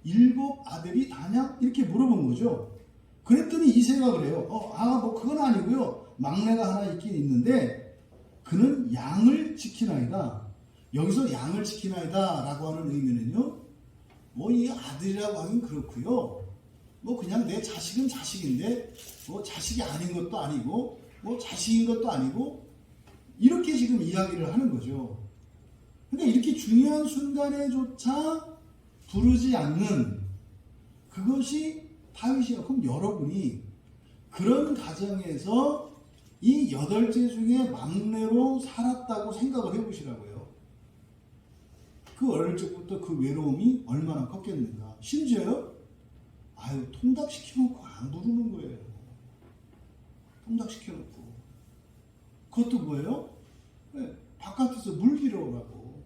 7 아들이 다냐? 이렇게 물어본 거죠. 그랬더니 이새가 그래요. 뭐 그건 아니고요. 막내가 하나 있긴 있는데 그는 양을 지키나이다. 여기서 양을 지키나이다 라고 하는 의미는요. 이 아들이라고 하긴 그렇고요. 그냥 내 자식은 자식인데 자식이 아닌 것도 아니고 자식인 것도 아니고 이렇게 지금 이야기를 하는 거죠. 그러니까 이렇게 중요한 순간에조차 부르지 않는 그것이 다윗이에요. 그럼 여러분이 그런 가정에서 이 8째 중에 막내로 살았다고 생각을 해보시라고요. 그 어릴 적부터 그 외로움이 얼마나 컸겠는가. 심지어요. 통닭시켜놓고 안 부르는 거예요. 통닭시켜놓고. 그것도 뭐예요? 바깥에서 물 기러 오라고.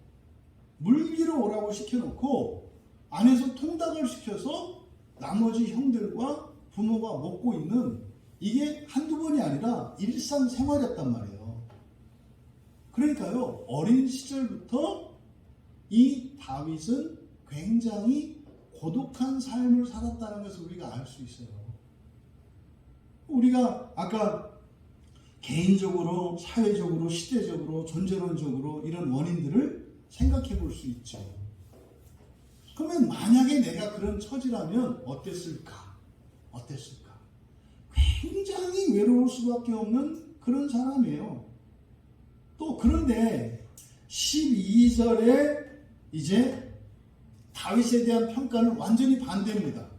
물 기러 오라고 시켜놓고 안에서 통닭을 시켜서 나머지 형들과 부모가 먹고 있는 이게 한두 번이 아니라 일상생활이었단 말이에요. 그러니까요. 어린 시절부터 이 다윗은 굉장히 고독한 삶을 살았다는 것을 우리가 알 수 있어요. 우리가 아까 개인적으로, 사회적으로, 시대적으로, 존재론적으로 이런 원인들을 생각해 볼 수 있죠. 그러면 만약에 내가 그런 처지라면 어땠을까? 굉장히 외로울 수밖에 없는 그런 사람이에요. 또 그런데 12절에 이제 다윗에 대한 평가는 완전히 반대입니다.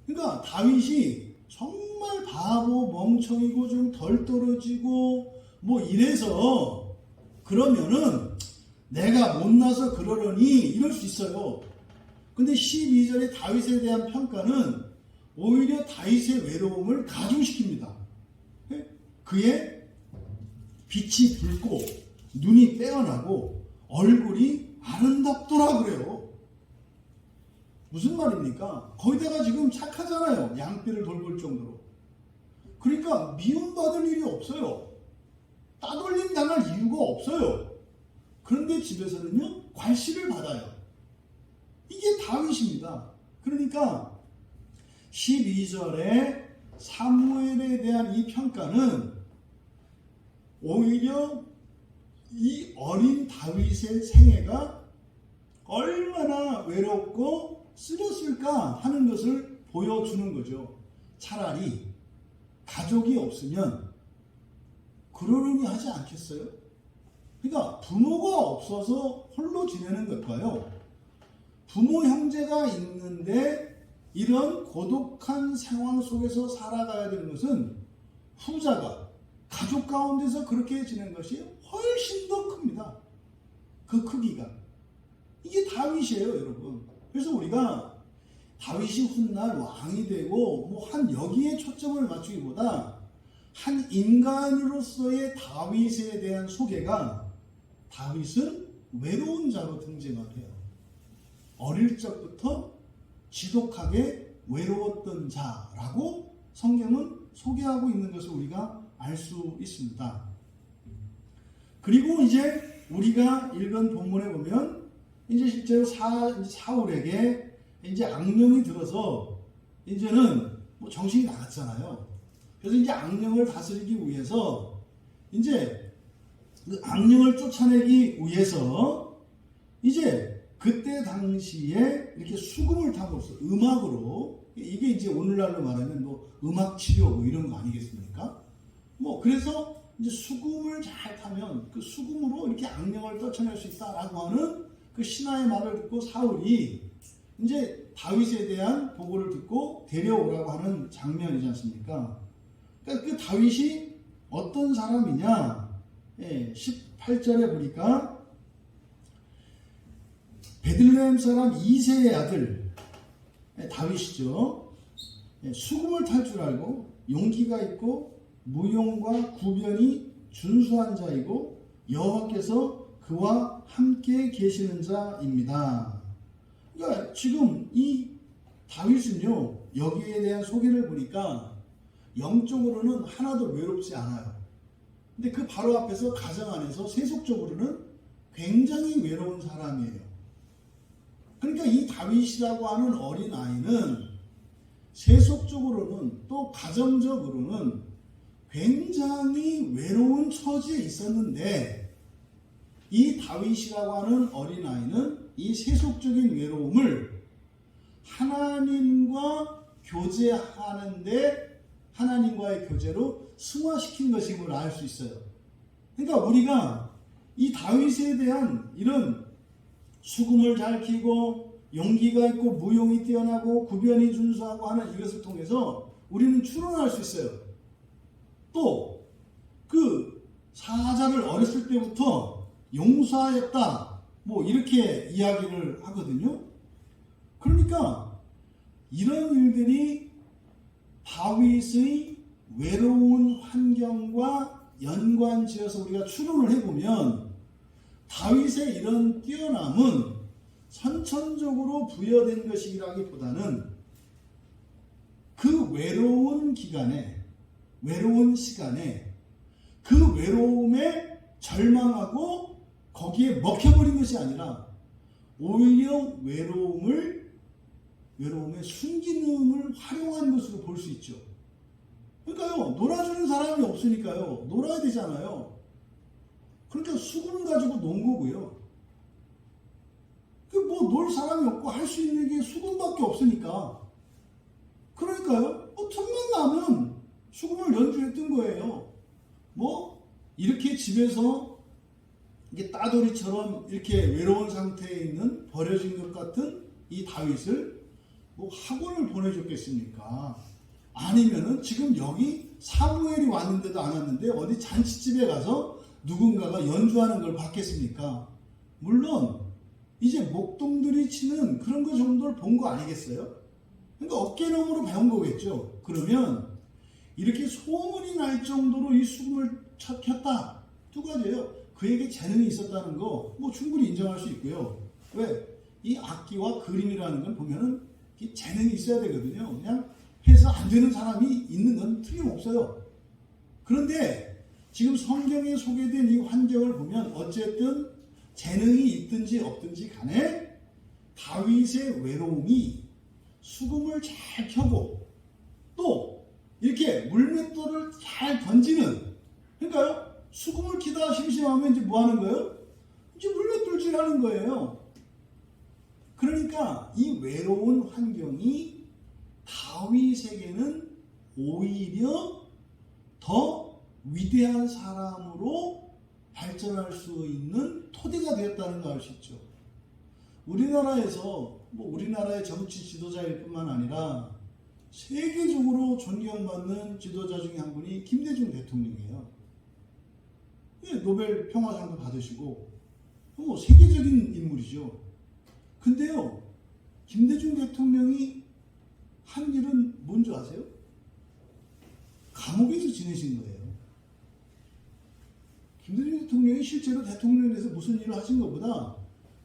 그러니까 다윗이 정말 바보 멍청이고 좀 덜 떨어지고 이래서 그러면은 내가 못나서 그러려니 이럴 수 있어요. 근데 12절에 다윗에 대한 평가는 오히려 다윗의 외로움을 가중시킵니다. 그의 빛이 붉고 눈이 빼어나고 얼굴이 아름답더라 그래요. 무슨 말입니까? 거기다가 지금 착하잖아요. 양떼를 돌볼 정도로. 그러니까 미움받을 일이 없어요. 따돌림 당할 이유가 없어요. 그런데 집에서는요, 괄시를 받아요. 이게 다윗입니다. 그러니까 12절에 사무엘에 대한 이 평가는 오히려 이 어린 다윗의 생애가 얼마나 외롭고 쓰렸을까 하는 것을 보여주는 거죠. 차라리 가족이 없으면 그러려니 하지 않겠어요? 그러니까 부모가 없어서 홀로 지내는 것과요, 부모 형제가 있는데 이런 고독한 상황 속에서 살아가야 되는 것은 후자가 가족 가운데서 그렇게 지내는 것이 훨씬 더 큽니다. 그 크기가. 이게 다윗이에요, 여러분. 그래서 우리가 다윗이 훗날 왕이 되고 한 여기에 초점을 맞추기보다 한 인간으로서의 다윗에 대한 소개가 다윗은 외로운 자로 등장을 해요. 어릴 적부터 지독하게 외로웠던 자라고 성경은 소개하고 있는 것을 우리가 알 수 있습니다. 그리고 이제 우리가 읽은 본문에 보면 이제 실제로 사울에게 이제 악령이 들어서 이제는 뭐 정신이 나갔잖아요. 그래서 이제 악령을 다스리기 위해서 이제 그 악령을 쫓아내기 위해서 이제 그때 당시에 이렇게 수금을 탐으로써 음악으로, 이게 이제 오늘날로 말하면 뭐 음악 치료 뭐 이런 거 아니겠습니까? 뭐 그래서 이제 수금을 잘 타면 그 수금으로 이렇게 악령을 떨쳐낼 수 있다라고 하는 그 신하의 말을 듣고 사울이 이제 다윗에 대한 보고를 듣고 데려오라고 하는 장면이지 않습니까? 그러니까 그 다윗이 어떤 사람이냐? 18절에 보니까 베들레헴 사람 이새의 아들 다윗이죠. 수금을 탈 줄 알고 용기가 있고 무용과 구변이 준수한 자이고 여호와께서 그와 함께 계시는 자입니다. 그러니까 지금 이 다윗은요, 여기에 대한 소개를 보니까 영적으로는 하나도 외롭지 않아요. 근데 그 바로 앞에서 가정 안에서 세속적으로는 굉장히 외로운 사람이에요. 그러니까 이 다윗이라고 하는 어린 아이는 세속적으로는 또 가정적으로는 굉장히 외로운 처지에 있었는데, 이 다윗이라고 하는 어린 아이는 이 세속적인 외로움을 하나님과 교제하는데 하나님과의 교제로 승화시킨 것임을 알 수 있어요. 그러니까 우리가 이 다윗에 대한 이런 수금을 잘 키고 용기가 있고 무용이 뛰어나고 구변이 준수하고 하는 이것을 통해서 우리는 추론할 수 있어요. 또 그 사자를 어렸을 때부터 용서하였다 뭐 이렇게 이야기를 하거든요. 그러니까 이런 일들이 다윗의 외로운 환경과 연관지어서 우리가 추론을 해보면 다윗의 이런 뛰어남은 선천적으로 부여된 것이라기보다는 그 외로운 기간에, 외로운 시간에 그 외로움에 절망하고 거기에 먹혀버린 것이 아니라 오히려 외로움의 순기능을 활용한 것으로 볼 수 있죠. 그러니까요, 놀아주는 사람이 없으니까요, 놀아야 되잖아요. 그러니까 수금을 가지고 논 거고요. 뭐 놀 사람이 없고 할 수 있는 게 수금밖에 없으니까. 그러니까요, 틈만 나면 수금을 연주했던 거예요. 뭐 이렇게 집에서 이게 따돌이처럼 이렇게 외로운 상태에 있는 버려진 것 같은 이 다윗을 뭐 학원을 보내줬겠습니까? 아니면은 지금 여기 사무엘이 왔는데도 안 왔는데 어디 잔치집에 가서 누군가가 연주하는 걸 봤겠습니까? 물론 이제 목동들이 치는 그런 거 정도를 본 거 아니겠어요? 그러니까 어깨너머로 배운 거겠죠. 그러면 이렇게 소문이 날 정도로 이 수금을 켰다. 두 가지예요. 그에게 재능이 있었다는 거 뭐 충분히 인정할 수 있고요. 왜? 이 악기와 그림이라는 건 보면은 재능이 있어야 되거든요. 그냥 해서 안 되는 사람이 있는 건 틀림없어요. 그런데 지금 성경에 소개된 이 환경을 보면 어쨌든 재능이 있든지 없든지 간에 다윗의 외로움이 수금을 잘 켜고 또 이렇게 물맷돌을 잘 던지는, 그러니까요, 수금을 키다가 심심하면 이제 뭐 하는 거예요? 이제 물맷돌질 하는 거예요. 그러니까 이 외로운 환경이 다윗에게는 오히려 더 위대한 사람으로 발전할 수 있는 토대가 되었다는 걸 알 수 있죠. 우리나라에서 뭐 우리나라의 정치 지도자일 뿐만 아니라 세계적으로 존경받는 지도자 중에 한 분이 김대중 대통령이에요. 노벨 평화상도 받으시고 뭐 세계적인 인물이죠. 근데요, 김대중 대통령이 한 일은 뭔지 아세요? 감옥에서 지내신 거예요. 김대중 대통령이 실제로 대통령에 대해서 무슨 일을 하신 것보다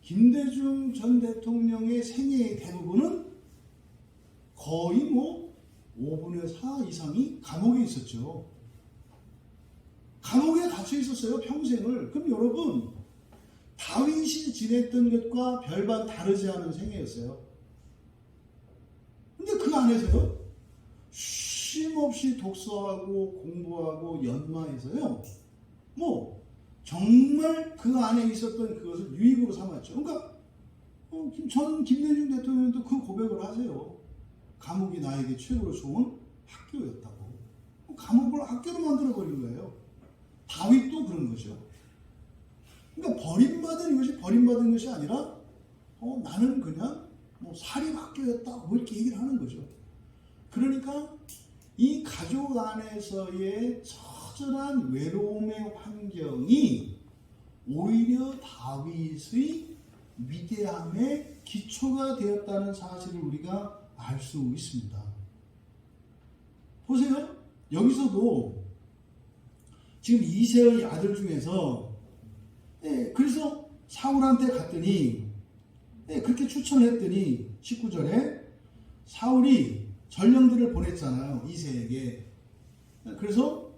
김대중 전 대통령의 생애의 대부분은 거의 뭐 5분의 4 이상이 감옥에 있었죠. 감옥에 갇혀 있었어요, 평생을. 그럼 여러분, 다윗이 지냈던 것과 별반 다르지 않은 생애였어요. 근데 그 안에서요, 쉼없이 독서하고 공부하고 연마해서요, 정말 그 안에 있었던 그것을 유익으로 삼았죠. 그러니까 전 김대중 대통령도 그 고백을 하세요. 감옥이 나에게 최고로 좋은 학교였다고. 감옥을 학교로 만들어버린 거예요. 다윗도 그런 거죠. 그러니까 버림받은 것이 버림받은 것이 아니라 나는 그냥 사립학교였다 이렇게 얘기를 하는 거죠. 그러니까 이 가족 안에서의 처절한 외로움의 환경이 오히려 다윗의 위대함의 기초가 되었다는 사실을 우리가 알 수 있습니다. 보세요. 여기서도 지금 이새의 아들 중에서 그래서 사울한테 갔더니 그렇게 추천했더니 19절에 사울이 전령들을 보냈잖아요. 이새에게. 그래서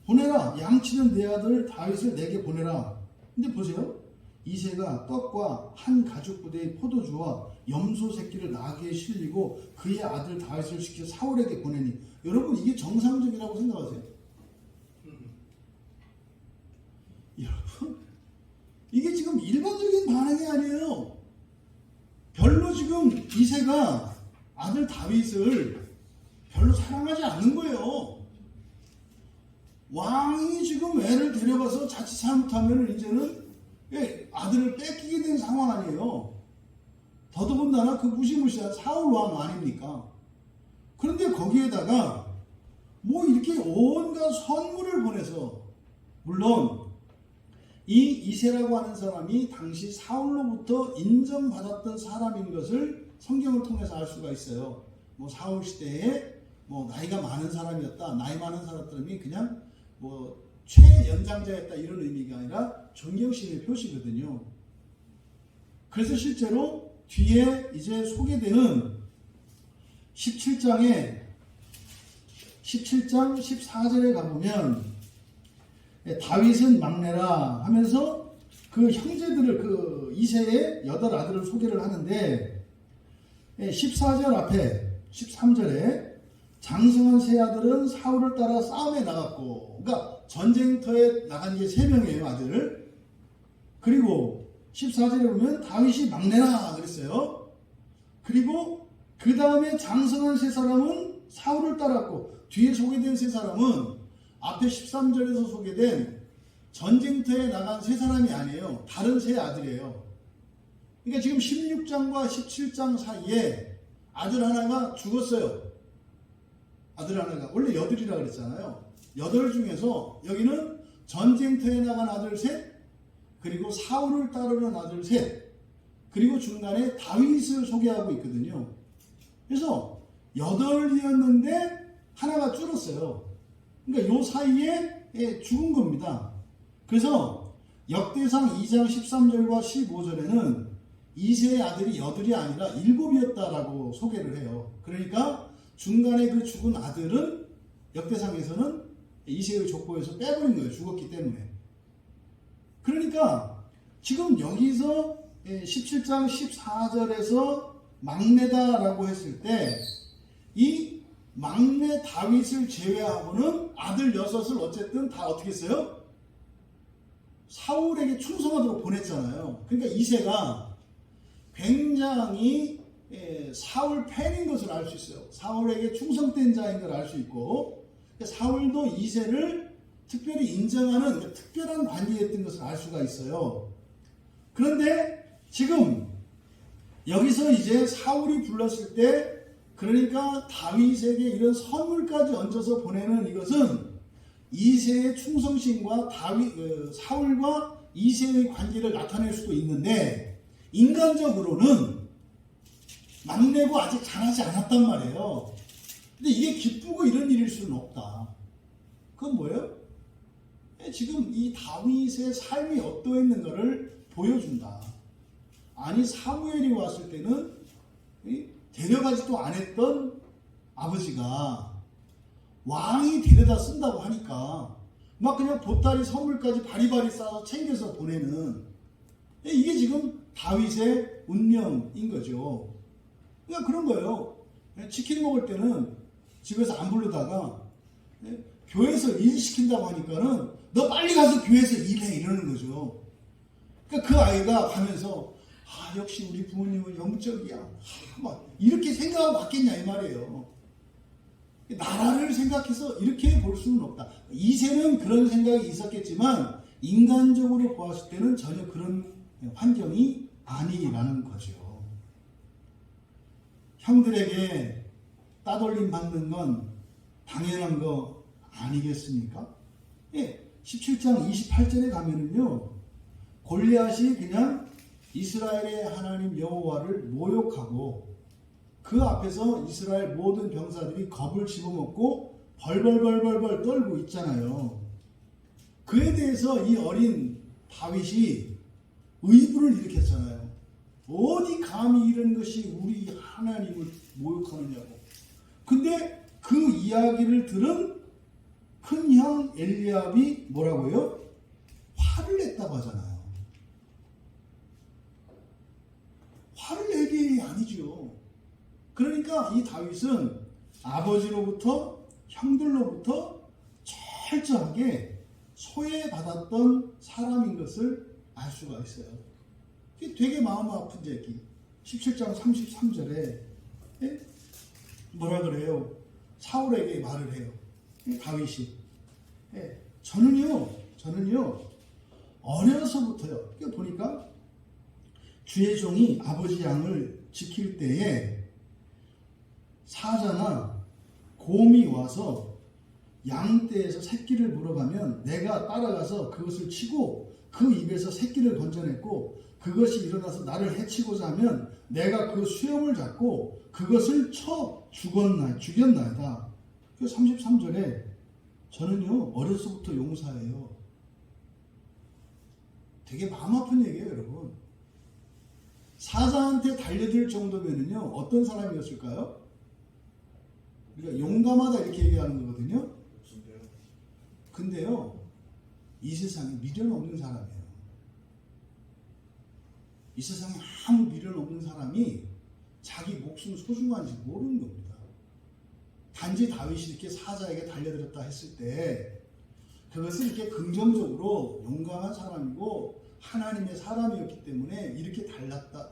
보내라. 양치는 내 아들 다윗을 내게 보내라. 근데 보세요. 이새가 떡과 한 가죽 부대의 포도주와 염소 새끼를 나귀에 실리고 그의 아들 다윗을 시켜 사울에게 보내니, 여러분 이게 정상적이라고 생각하세요? 여러분 이게 지금 일반적인 반응이 아니에요. 별로 지금 이새가 아들 다윗을 별로 사랑하지 않는 거예요. 왕이 지금 애를 데려가서 자칫 잘못하면 이제는 아들을 뺏기게 된 상황 아니에요. 더더군다나 그 무시무시한 사울 왕 아닙니까? 그런데 거기에다가 이렇게 온갖 선물을 보내서, 물론 이 이새라고 하는 사람이 당시 사울로부터 인정받았던 사람인 것을 성경을 통해서 알 수가 있어요. 사울 시대에 나이가 많은 사람이었다, 나이 많은 사람들이 그냥 최연장자였다 이런 의미가 아니라 존경심의 표시거든요. 그래서 실제로 뒤에 이제 소개되는 17장 14절에 가보면 다윗은 막내라 하면서 그 형제들을, 그 이새의 8아들을 소개를 하는데 14절 앞에 13절에 장성한 세 아들은 사울을 따라 싸움에 나갔고, 그러니까 전쟁터에 나간 게 3명이에요, 아들. 그리고 14절에 보면 다윗이 막내라 그랬어요. 그리고 그 다음에 장성한 세 사람은 사울을 따랐고, 뒤에 소개된 세 사람은 앞에 13절에서 소개된 전쟁터에 나간 세 사람이 아니에요. 다른 세 아들이에요. 그러니까 지금 16장과 17장 사이에 아들 하나가 죽었어요. 아들 하나가, 원래 8이라 그랬잖아요. 8 중에서 여기는 전쟁터에 나간 아들 셋, 그리고 사울을 따르는 아들 셋, 그리고 중간에 다윗을 소개하고 있거든요. 그래서 8이었는데 하나가 줄었어요. 그러니까 요 사이에 죽은 겁니다. 그래서 역대상 2장 13절과 15절에는 이새의 아들이 8이 아니라 7이었다라고 소개를 해요. 그러니까 중간에 그 죽은 아들은 역대상에서는 이새의 족보에서 빼버린 거예요. 죽었기 때문에. 그러니까 지금 여기서 17장 14절에서 막내다라고 했을 때 이 막내 다윗을 제외하고는 아들 6을 어쨌든 다 어떻게 했어요? 사울에게 충성하도록 보냈잖아요. 그러니까 이새가 굉장히 사울 팬인 것을 알 수 있어요. 사울에게 충성된 자인 걸 알 수 있고, 사울도 이새를 특별히 인정하는 특별한 관계였던 것을 알 수가 있어요. 그런데 지금 여기서 이제 사울이 불렀을 때, 그러니까 다윗에게 이런 선물까지 얹어서 보내는 이것은 이새의 충성심과 사울과 이새의 관계를 나타낼 수도 있는데, 인간적으로는 막내고 아직 자라지 않았단 말이에요. 근데 이게 기쁘고 이런 일일 수는 없다. 그건 뭐예요? 지금 이 다윗의 삶이 어떠했는가를 보여준다. 아니, 사무엘이 왔을 때는 데려가지도 않았던 아버지가 왕이 데려다 쓴다고 하니까 막 그냥 보따리 선물까지 바리바리 싸서 챙겨서 보내는, 이게 지금 다윗의 운명인 거죠. 그러니까 그런 거예요. 치킨 먹을 때는 집에서 안 부르다가 교회에서 일 시킨다고 하니까는 너 빨리 가서 교회에서 일해 이러는 거죠. 그러니까 그 아이가 가면서 역시 우리 부모님은 영적이야 막 이렇게 생각하고 갔겠냐 이 말이에요. 나라를 생각해서 이렇게 볼 수는 없다. 이세는 그런 생각이 있었겠지만 인간적으로 보았을 때는 전혀 그런 환경이 아니라는 거죠. 형들에게 따돌림 받는 건 당연한 거 아니겠습니까? 17장 28절에 가면은요, 골리앗이 그냥 이스라엘의 하나님 여호와를 모욕하고 그 앞에서 이스라엘 모든 병사들이 겁을 집어먹고 벌벌벌벌 떨고 있잖아요. 그에 대해서 이 어린 다윗이 의부를 일으켰잖아요. 어디 감히 이런 것이 우리 하나님을 모욕하느냐고. 근데 그 이야기를 들은 큰형 엘리압이 뭐라고요? 화를 냈다고 하잖아요. 화를 낼 게 아니죠. 그러니까 이 다윗은 아버지로부터 형들로부터 철저하게 소외받았던 사람인 것을 알 수가 있어요. 이게 되게 마음 아픈 얘기. 17장 33절에 뭐라 그래요? 사울에게 말을 해요. 다윗이. 저는요 어려서부터요. 보니까 주의 종이 아버지 양을 지킬 때에 사자나 곰이 와서 양떼에서 새끼를 물어가면 내가 따라가서 그것을 치고 그 입에서 새끼를 건져냈고 그것이 일어나서 나를 해치고자 하면 내가 그 수염을 잡고 그것을 쳐 죽였나이다. 33절에 저는요 어려서부터 용사예요. 되게 마음 아픈 얘기예요, 여러분. 사자한테 달려들 정도면은요 어떤 사람이었을까요? 우리가 용감하다 이렇게 얘기하는 거거든요. 근데요 이 세상에 미련 없는 사람이에요. 이 세상에 아무 미련 없는 사람이 자기 목숨 소중한지 모르는 겁니다. 단지 다윗이 이렇게 사자에게 달려들었다 했을 때 그것을 이렇게 긍정적으로 용감한 사람이고 하나님의 사람이었기 때문에 이렇게 달랐다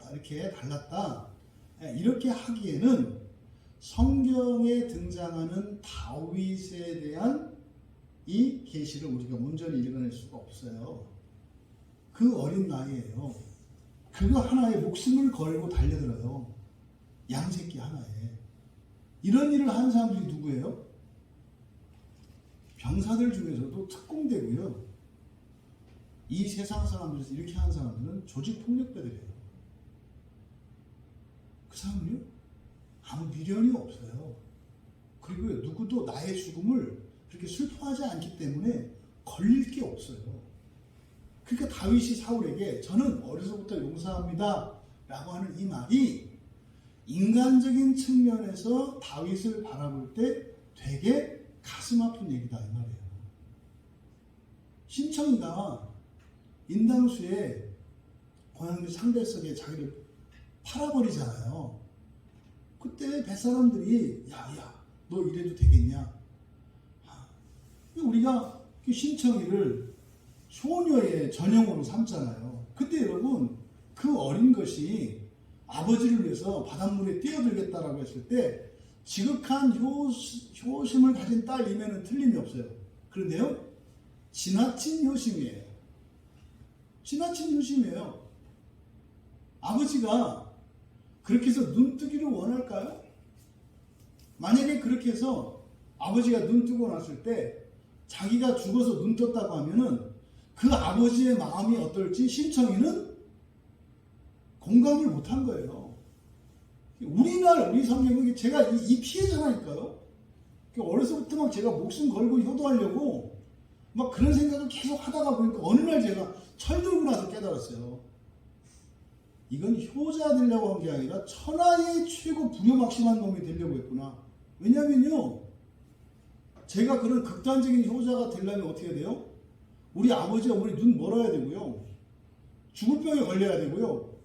이렇게 하기에는 성경에 등장하는 다윗에 대한 이 계시를 우리가 온전히 읽어낼 수가 없어요. 그 어린 나이에요. 그거 하나에 목숨을 걸고 달려들어요. 양새끼 하나에. 이런 일을 하는 사람들이 누구예요? 병사들 중에서도 특공대고요. 이 세상 사람들에서 이렇게 하는 사람들은 조직폭력배들이에요. 그 사람은요 아무 미련이 없어요. 그리고 누구도 나의 죽음을 그렇게 슬퍼하지 않기 때문에 걸릴 게 없어요. 그러니까 다윗이 사울에게 저는 어려서부터 용사합니다 라고 하는 이 말이 인간적인 측면에서 다윗을 바라볼 때 되게 가슴 아픈 얘기다 이 말이에요. 심청이가 인당수에 고향들 상대석에 자기를 팔아버리잖아요. 그때 뱃사람들이 야야 너 이래도 되겠냐. 우리가 심청이를 소녀의 전형으로 삼잖아요. 근데 여러분 그 어린 것이 아버지를 위해서 바닷물에 뛰어들겠다라고 했을 때 지극한 효심을 가진 딸이면 틀림이 없어요. 그런데요 지나친 효심이에요. 지나친 효심이에요. 아버지가 그렇게 해서 눈뜨기를 원할까요? 만약에 그렇게 해서 아버지가 눈 뜨고 났을 때 자기가 죽어서 눈 떴다고 하면은 그 아버지의 마음이 어떨지 심청이는 공감을 못한 거예요. 우리 성경은 제가 이 피해자라니까요. 어려서부터 막 제가 목숨 걸고 효도하려고 막 그런 생각을 계속 하다가 보니까 어느 날 제가 철들고 나서 깨달았어요. 이건 효자 되려고 한 게 아니라 천하의 최고 부요막심한 놈이 되려고 했구나. 왜냐면요 제가 그런 극단적인 효자가 되려면 어떻게 돼요? 우리 아버지 어머니 눈 멀어야 되고요. 죽을 병에 걸려야 되고요.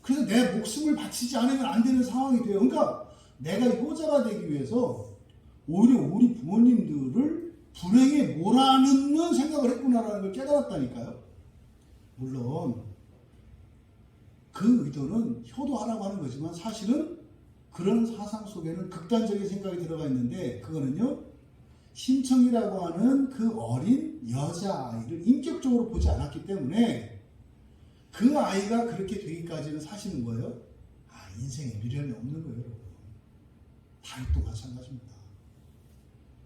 그래서 내 목숨을 바치지 않으면 안 되는 상황이 돼요. 그러니까 내가 효자가 되기 위해서 오히려 우리 부모님들을 불행에 몰아넣는 생각을 했구나라는 걸 깨달았다니까요. 물론 그 의도는 효도하라고 하는 거지만 사실은 그런 사상 속에는 극단적인 생각이 들어가 있는데, 그거는요, 신청이라고 하는 그 어린 여자아이를 인격적으로 보지 않았기 때문에 그 아이가 그렇게 되기까지는 사실은 뭐예요? 인생에 미련이 없는 거예요, 여러분. 다윗도 마찬가지입니다.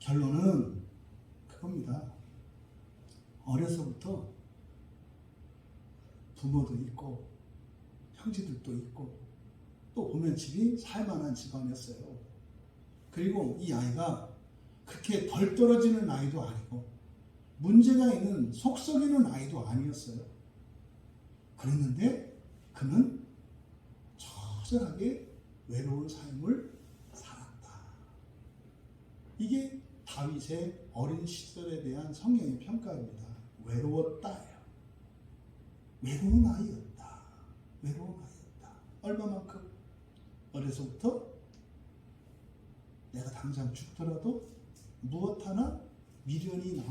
결론은 그겁니다. 어려서부터 부모도 있고 형제들도 있고 또 보면 집이 살만한 집안이었어요. 그리고 이 아이가 그렇게 덜 떨어지는 아이도 아니고 문제가 있는 속 썩이는 아이도 아니었어요. 그랬는데 그는 처절하게 외로운 삶을 살았다. 이게 다윗의 어린 시절에 대한 성경의 평가입니다. 외로웠다예요. 외로운 아이였다. 외로운 아이였다. 얼마만큼? 어려서부터 내가 당장 죽더라도 무엇 하나 미련이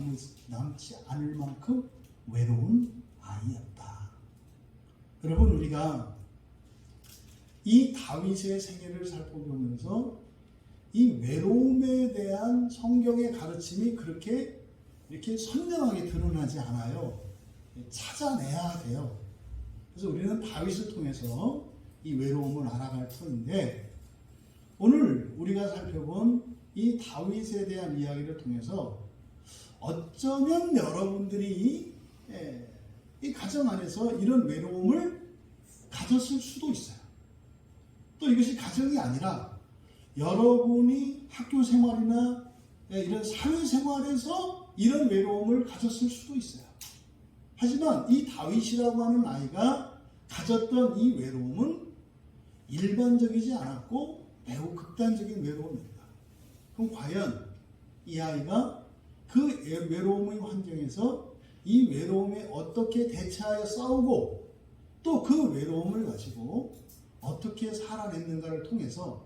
남지 않을 만큼 외로운 아이였다. 여러분, 우리가 이 다윗의 생애를 살펴보면서 이 외로움에 대한 성경의 가르침이 그렇게 이렇게 선명하게 드러나지 않아요. 찾아내야 돼요. 그래서 우리는 다윗을 통해서 이 외로움을 알아갈 터인데, 오늘 우리가 살펴본 이 다윗에 대한 이야기를 통해서 어쩌면 여러분들이 이 가정 안에서 이런 외로움을 가졌을 수도 있어요. 또 이것이 가정이 아니라 여러분이 학교 생활이나 이런 사회 생활에서 이런 외로움을 가졌을 수도 있어요. 하지만 이 다윗이라고 하는 아이가 가졌던 이 외로움은 일반적이지 않았고 매우 극단적인 외로움입니다. 그럼 과연 이 아이가 그 외로움의 환경에서 이 외로움에 어떻게 대처하여 싸우고 또 그 외로움을 가지고 어떻게 살아냈는가를 통해서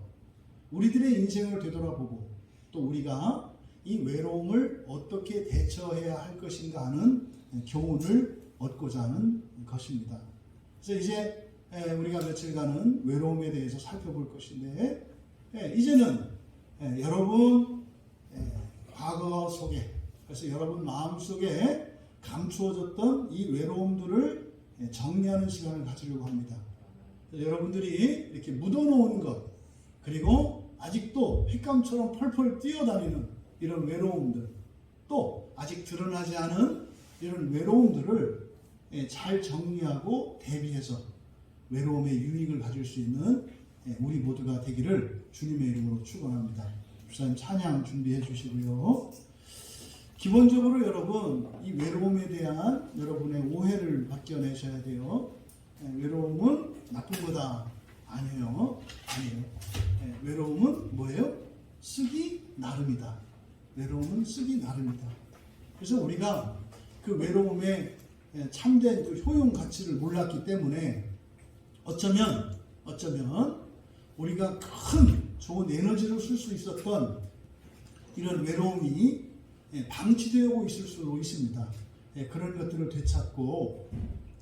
우리들의 인생을 되돌아보고 또 우리가 이 외로움을 어떻게 대처해야 할 것인가 하는 교훈을 얻고자 하는 것입니다. 그래서 이제 우리가 며칠간은 외로움에 대해서 살펴볼 것인데, 이제는 여러분 과거 속에, 그래서 여러분 마음속에 감추어졌던 이 외로움들을 정리하는 시간을 가지려고 합니다. 여러분들이 이렇게 묻어놓은 것, 그리고 아직도 휘감처럼 펄펄 뛰어다니는 이런 외로움들, 또 아직 드러나지 않은 이런 외로움들을 잘 정리하고 대비해서 외로움의 유익을 가질 수 있는 우리 모두가 되기를 주님의 이름으로 축원합니다. 주사님 찬양 준비해 주시고요. 기본적으로 여러분, 이 외로움에 대한 여러분의 오해를 벗겨내셔야 돼요. 외로움은 나쁜 거다. 아니에요. 외로움은 뭐예요? 쓰기 나름이다. 외로움은 쓰기 나름이다. 그래서 우리가 그 외로움의 참된 그 효용 가치를 몰랐기 때문에 어쩌면 우리가 큰 좋은 에너지를 쓸 수 있었던 이런 외로움이 방치되고 있을 수 있습니다. 그런 것들을 되찾고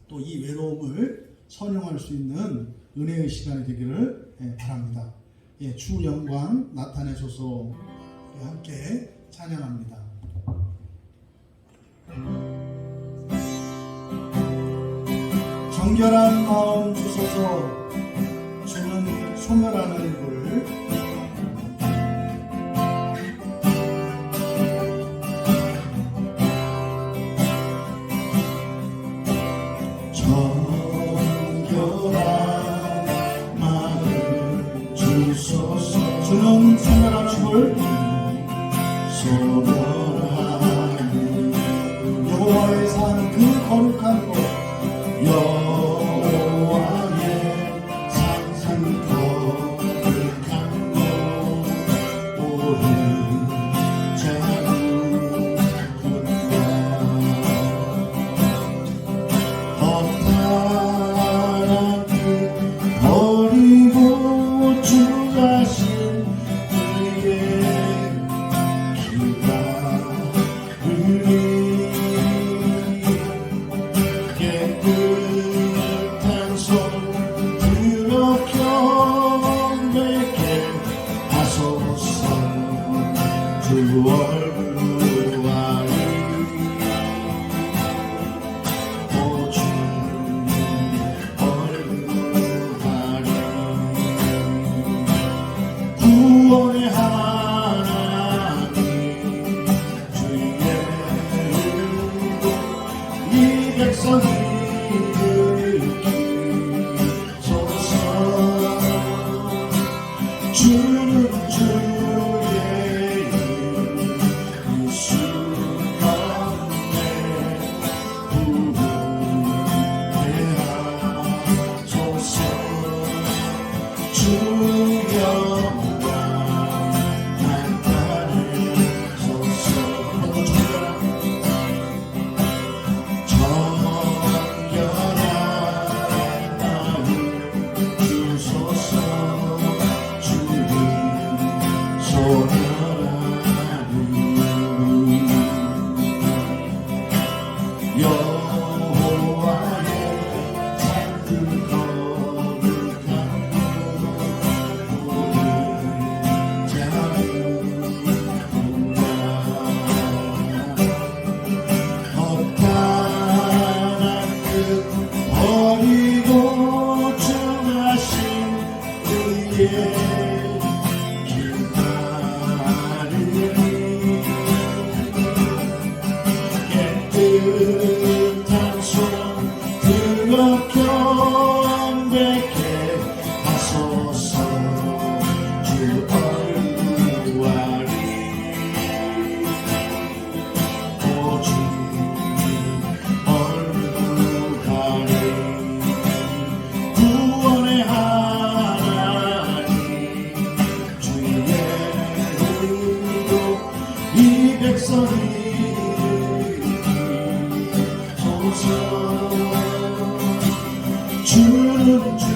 또 이 외로움을 선용할 수 있는 은혜의 시간이 되기를 바랍니다. 주 영광 나타내소서. 함께 찬양합니다. 정결한 마음 주소서. 주는 소멸한 얼굴 정결한 마음 주소서. 주는 소멸한 얼굴 소멸한 여호와의 산 그 거룩한 곳 거룩한 곳 오른 자 백성이 일으키소서. 주는 주의 이 순간에 구원하소서. 주 영광 나타내소서. 정결한 마음 주소서. 주님 소멸하리. 여호와의 산들 거룩한 버리고 주하신 그의 기다리니 깨끗한 손 들어 경배케 하소서. 주 얼굴와리 오직 얼굴가리 구원의 하나님 주의 은혜로 이 백성이 일으키소서. 주는 주의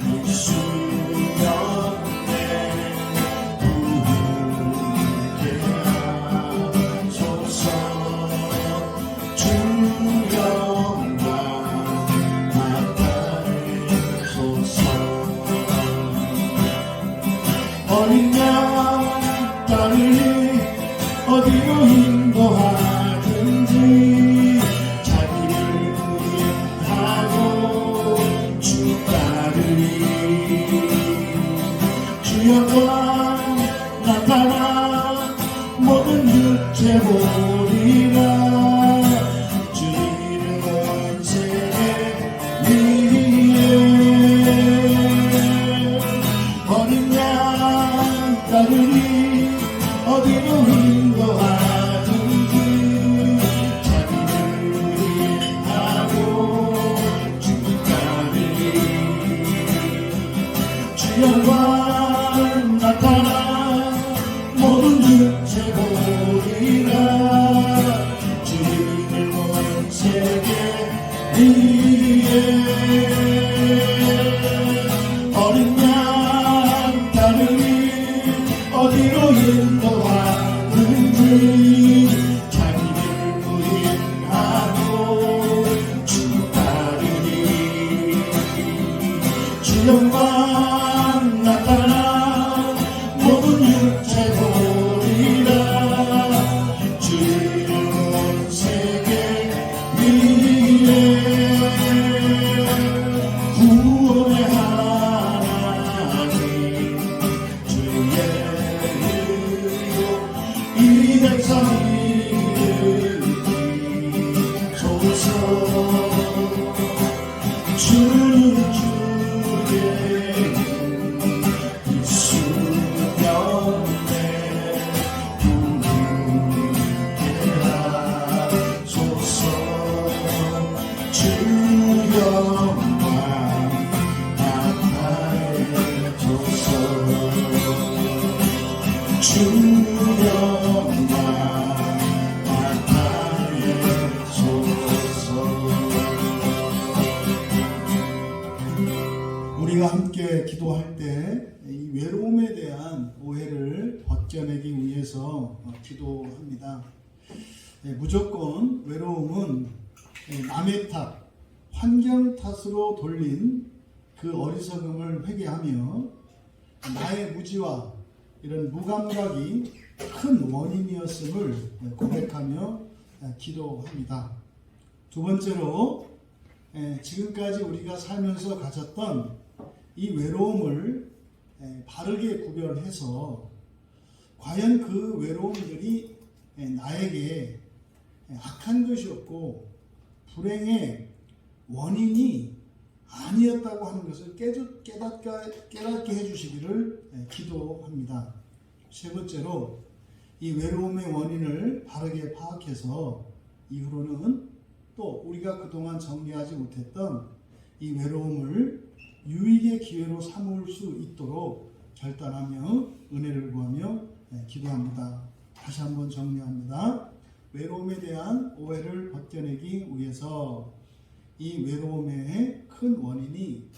이 수년에 부흥케 하소서. 주 영광 나타내소서. 어린 양 따르니 어디로 인도하든지 자기를 구인하고 주 따르니 주 영광 나타나 모든 육체 보리라. 주 이름은 세계 위에 어린 양 따르니 어디로 인도하든지 자기를 위하고 주 따르니 주 영광 나타나 모든 육체 보리라. 주 이름은 세계 위에 어린 양 따르니 어디로 인도하든지 자기를 구인하고 주 따르니 주 영광 나타나 모든 육체 보리라. 주 이름은 세계 위에 구원의 하나님 주의 은혜로 이 백성이 일으키소서. 주는 주의 이 수년에 부흥케 하소서. 주 영광 나타내소서. 주 영광 나타내소서. 우리가 함께 기도할 때 이 외로움에 대한 오해를 벗겨내기 위해서 기도합니다. 무조건 외로움은 남의 탓, 환경 탓으로 돌린 그 어리석음을 회개하며 나의 무지와 이런 무감각이 큰 원인이었음을 고백하며 기도합니다. 두 번째로 지금까지 우리가 살면서 가졌던 이 외로움을 바르게 구별해서 과연 그 외로움들이 나에게 악한 것이었고 불행의 원인이 아니었다고 하는 것을 깨닫게 해주시기를 기도합니다. 세 번째로 이 외로움의 원인을 바르게 파악해서 이후로는 또 우리가 그동안 정리하지 못했던 이 외로움을 유익의 기회로 삼을 수 있도록 결단하며 은혜를 구하며 기도합니다. 다시 한번 정리합니다. 외로움에 대한 오해를 벗겨내기 위해서 이 외로움의 큰 원인이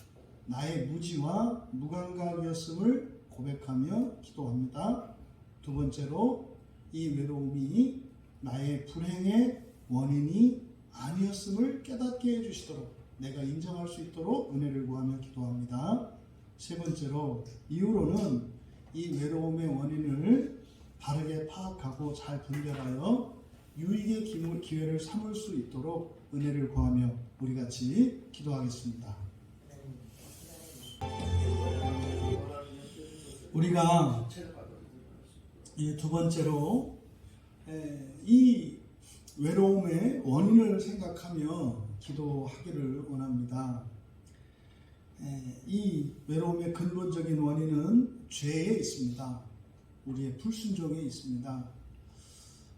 나의 무지와 무감각이었음을 고백하며 기도합니다. 두 번째로 이 외로움이 나의 불행의 원인이 아니었음을 깨닫게 해주시도록 내가 인정할 수 있도록 은혜를 구하며 기도합니다. 세 번째로 이후로는 이 외로움의 원인을 바르게 파악하고 잘 분별하여 유익의 기회를 삼을 수 있도록 은혜를 구하며 우리 같이 기도하겠습니다. 우리가 두 번째로 이 외로움의 원인을 생각하며 기도하기를 원합니다. 이 외로움의 근본적인 원인은 죄에 있습니다. 우리의 불순종에 있습니다.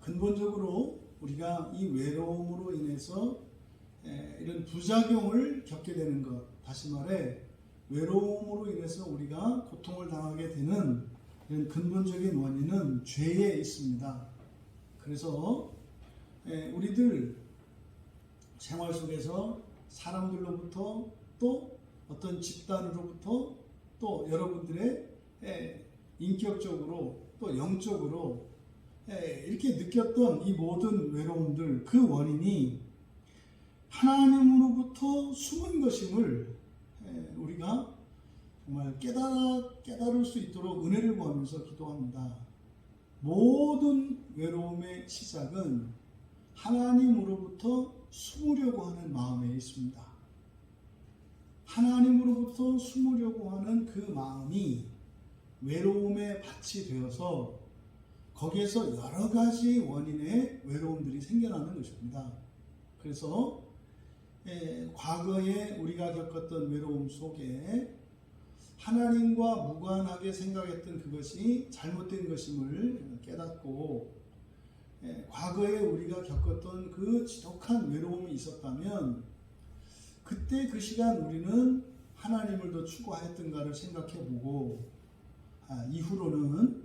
근본적으로 우리가 이 외로움으로 인해서 이런 부작용을 겪게 되는 것, 다시 말해 외로움으로 인해서 우리가 고통을 당하게 되는 이런 근본적인 원인은 죄에 있습니다. 그래서 우리들 생활 속에서 사람들로부터 또 어떤 집단으로부터 또 여러분들의 인격적으로 또 영적으로 이렇게 느꼈던 이 모든 외로움들, 그 원인이 하나님으로부터 숨은 것임을 우리가 정말 깨달을 수 있도록 은혜를 구하면서 기도합니다. 모든 외로움의 시작은 하나님으로부터 숨으려고 하는 마음에 있습니다. 하나님으로부터 숨으려고 하는 그 마음이 외로움의 밭이 되어서 거기에서 여러 가지 원인의 외로움들이 생겨나는 것입니다. 그래서 과거에 우리가 겪었던 외로움 속에 하나님과 무관하게 생각했던 그것이 잘못된 것임을 깨닫고 과거에 우리가 겪었던 그 지독한 외로움이 있었다면 그때 그 시간 우리는 하나님을 더 추구하였던가를 생각해보고 이후로는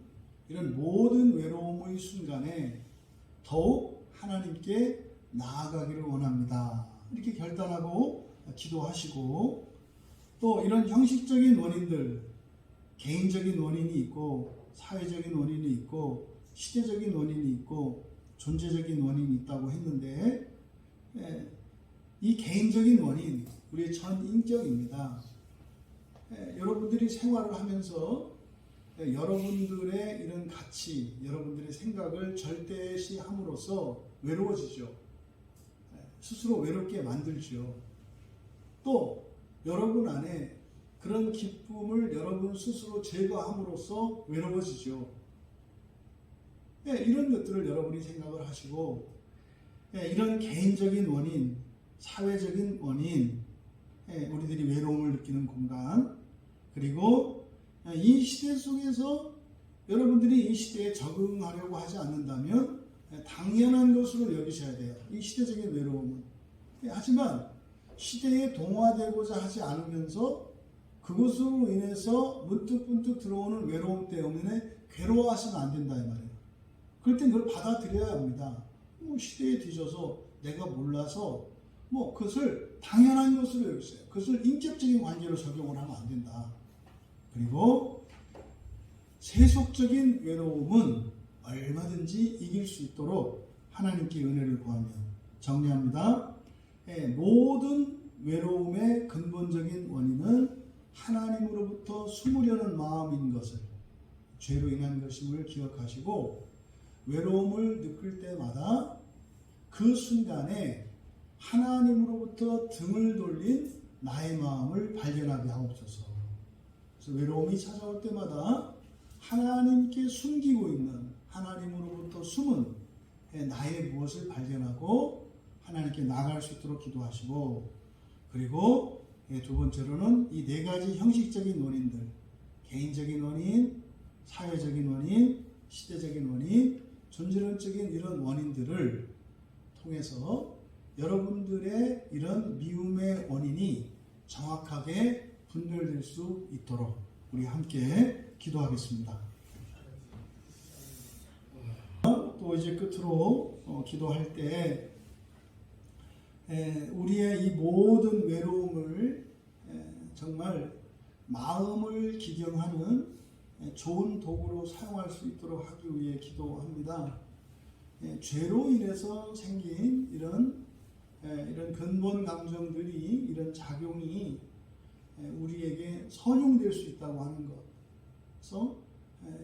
이런 모든 외로움의 순간에 더욱 하나님께 나아가기를 원합니다. 이렇게 결단하고 기도하시고 또 이런 형식적인 원인들, 개인적인 원인이 있고 사회적인 원인이 있고 시대적인 원인이 있고 존재적인 원인이 있다고 했는데 이 개인적인 원인, 우리의 전 인격입니다. 여러분들이 생활을 하면서 여러분들의 이런 가치, 여러분들의 생각을 절대시함으로써 외로워지죠. 스스로 외롭게 만들죠. 또 여러분 안에 그런 기쁨을 여러분 스스로 제거함으로써 외로워지죠. 이런 것들을 여러분이 생각을 하시고 이런 개인적인 원인, 사회적인 원인, 우리들이 외로움을 느끼는 공간, 그리고 이 시대 속에서 여러분들이 이 시대에 적응하려고 하지 않는다면 당연한 것으로 여기셔야 돼요. 이 시대적인 외로움은. 하지만 시대에 동화되고자 하지 않으면서 그것으로 인해서 문득문득 들어오는 외로움 때문에 괴로워하시면 안 된다 이 말이에요. 그럴 땐 그걸 받아들여야 합니다. 시대에 뒤져서 내가 몰라서 그것을 당연한 것으로 여기세요. 그것을 인격적인 관계로 적용을 하면 안 된다. 그리고 세속적인 외로움은 얼마든지 이길 수 있도록 하나님께 은혜를 구하며 정리합니다. 모든 외로움의 근본적인 원인은 하나님으로부터 숨으려는 마음인 것을 죄로 인한 것임을 기억하시고 외로움을 느낄 때마다 그 순간에 하나님으로부터 등을 돌린 나의 마음을 발견하게 하옵소서. 그래서 외로움이 찾아올 때마다 하나님께 숨기고 있는 하나님으로부터 숨은 나의 무엇을 발견하고 하나님께 나아갈 수 있도록 기도하시고, 그리고 두 번째로는 이 네 가지 형식적인 원인들, 개인적인 원인, 사회적인 원인, 시대적인 원인, 존재론적인 이런 원인들을 통해서 여러분들의 이런 미움의 원인이 정확하게 분별될 수 있도록 우리 함께 기도하겠습니다. 또 이제 끝으로 기도할 때 우리의 이 모든 외로움을 정말 마음을 기경하는 좋은 도구로 사용할 수 있도록 하기 위해 기도합니다. 죄로 인해서 생긴 이런 근본 감정들이, 이런 작용이 우리에게 선용될 수 있다고 하는 것. 그래서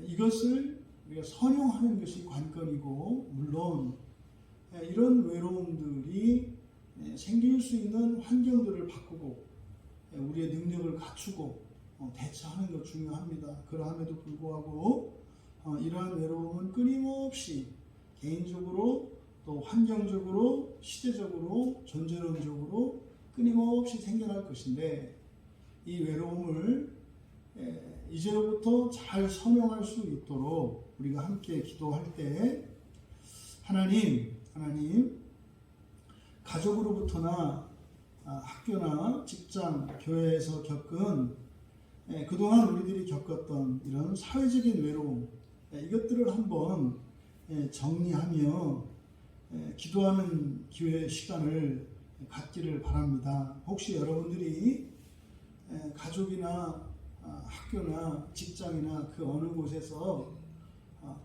이것을 우리가 선용하는 것이 관건이고, 물론 이런 외로움들이 생길 수 있는 환경들을 바꾸고 우리의 능력을 갖추고 대처하는 것 중요합니다. 그러함에도 불구하고 이러한 외로움은 끊임없이 개인적으로 또 환경적으로 시대적으로 존재론적으로 끊임없이 생겨날 것인데, 이 외로움을 이제부터 잘 선용할 수 있도록 우리가 함께 기도할 때 하나님 가족으로부터나 학교나 직장, 교회에서 겪은 그동안 우리들이 겪었던 이런 사회적인 외로움, 이것들을 한번 정리하며 기도하는 기회 시간을 갖기를 바랍니다. 혹시 여러분들이 가족이나 학교나 직장이나 그 어느 곳에서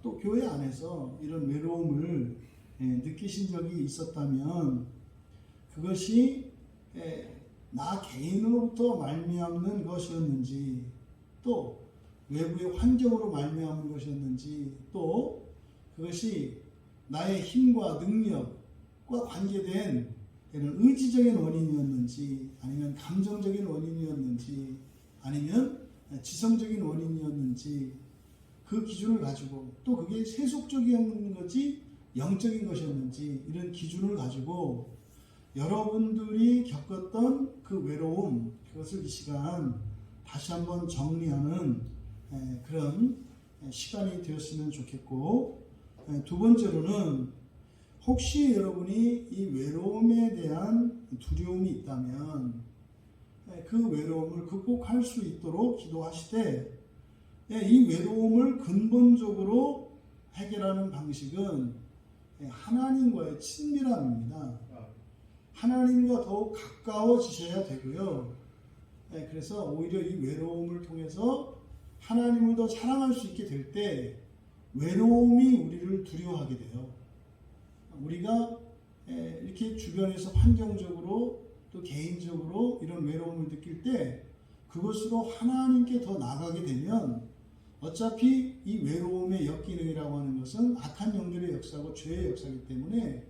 또 교회 안에서 이런 외로움을 느끼신 적이 있었다면 그것이 나 개인으로부터 말미암는 것이었는지, 또 외부의 환경으로 말미암는 것이었는지, 또 그것이 나의 힘과 능력과 관계된 이런 의지적인 원인이었는지, 아니면 감정적인 원인이었는지, 아니면 지성적인 원인이었는지, 그 기준을 가지고, 또 그게 세속적인 것이 영적인 것이었는지, 이런 기준을 가지고 여러분들이 겪었던 그 외로움, 그것을 이 시간 다시 한번 정리하는 그런 시간이 되었으면 좋겠고, 두 번째로는 혹시 여러분이 이 외로움에 대한 두려움이 있다면 그 외로움을 극복할 수 있도록 기도하시되, 이 외로움을 근본적으로 해결하는 방식은 하나님과의 친밀함입니다. 하나님과 더욱 가까워지셔야 되고요. 그래서 오히려 이 외로움을 통해서 하나님을 더 사랑할 수 있게 될 때 외로움이 우리를 두려워하게 돼요. 우리가 이렇게 주변에서 환경적으로 또 개인적으로 이런 외로움을 느낄 때 그것으로 하나님께 더 나아가게 되면, 어차피 이 외로움의 역기능이라고 하는 것은 악한 영들의 역사고 죄의 역사이기 때문에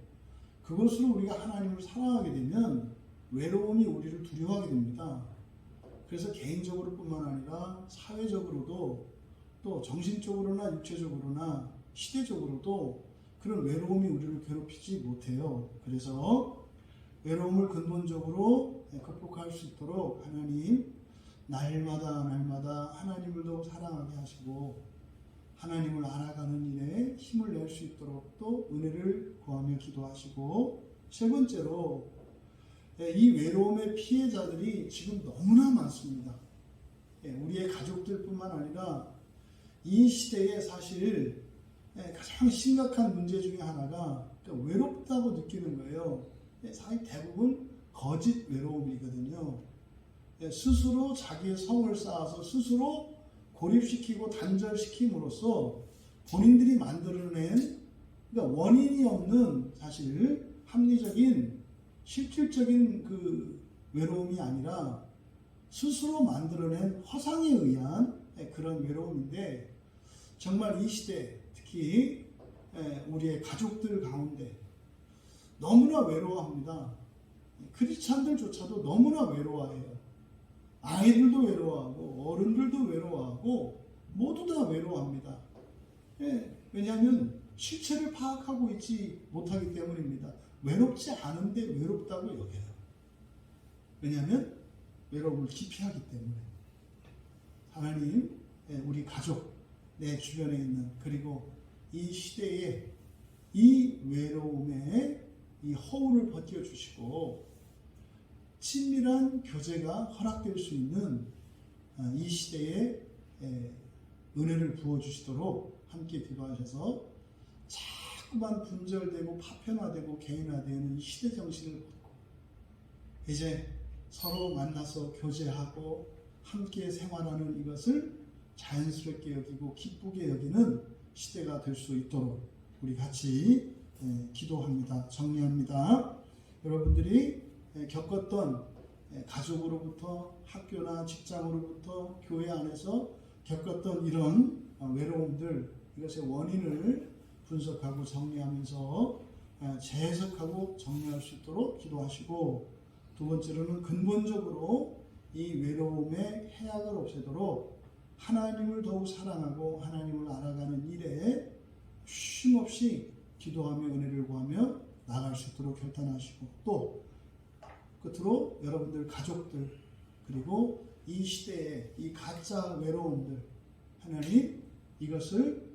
그것으로 우리가 하나님을 사랑하게 되면 외로움이 우리를 두려워하게 됩니다. 그래서 개인적으로 뿐만 아니라 사회적으로도, 또 정신적으로나 육체적으로나 시대적으로도 그런 외로움이 우리를 괴롭히지 못해요. 그래서 외로움을 근본적으로 극복할 수 있도록 하나님 날마다 하나님을 더욱 사랑하게 하시고 하나님을 알아가는 일에 힘을 낼 수 있도록 또 은혜를 구하며 기도하시고, 세 번째로 이 외로움의 피해자들이 지금 너무나 많습니다. 우리의 가족들뿐만 아니라 이 시대에 사실 가장 심각한 문제 중에 하나가 외롭다고 느끼는 거예요. 사실 대부분 거짓 외로움이거든요. 스스로 자기의 성을 쌓아서 스스로 고립시키고 단절시킴으로써 본인들이 만들어낸, 그러니까 원인이 없는 사실 합리적인 실질적인 그 외로움이 아니라 스스로 만들어낸 허상에 의한 그런 외로움인데, 정말 이 시대 특히 우리의 가족들 가운데 너무나 외로워합니다. 크리스찬들조차도 너무나 외로워해요. 아이들도 외로워하고 어른들도 외로워하고 모두 다 외로워합니다. 왜냐하면 실체를 파악하고 있지 못하기 때문입니다. 외롭지 않은데 외롭다고 여겨요. 왜냐하면 외로움을 기피하기 때문에. 하나님, 우리 가족, 내 주변에 있는, 그리고 이 시대에 이 외로움에 이 허울을 벗겨주시고 친밀한 교제가 허락될 수 있는 이 시대에 은혜를 부어주시도록 함께 기도하셔서 자꾸만 분절되고 파편화되고 개인화되는 이 시대 정신을 벗고 이제 서로 만나서 교제하고 함께 생활하는 이것을 자연스럽게 여기고 기쁘게 여기는 시대가 될 수 있도록 우리 같이 기도합니다. 정리합니다. 여러분들이 겪었던 가족으로부터 학교나 직장으로부터 교회 안에서 겪었던 이런 외로움들, 이것의 원인을 분석하고 정리하면서 재해석하고 정리할 수 있도록 기도하시고, 두 번째로는 근본적으로 이 외로움의 해악을 없애도록 하나님을 더욱 사랑하고 하나님을 알아가는 일에 쉼없이 기도하며 은혜를 구하며 나아갈 수 있도록 결단하시고, 또 끝으로 여러분들 가족들, 그리고 이 시대의 이 가짜 외로움들, 하나님 이것을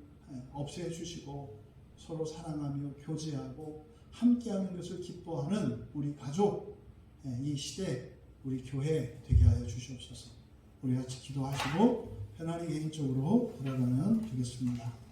없애주시고 서로 사랑하며 교제하고 함께하는 것을 기뻐하는 우리 가족, 이 시대 우리 교회 되게 하여 주시옵소서. 우리 같이 기도하시고 편안히 개인적으로 돌아가면 되겠습니다.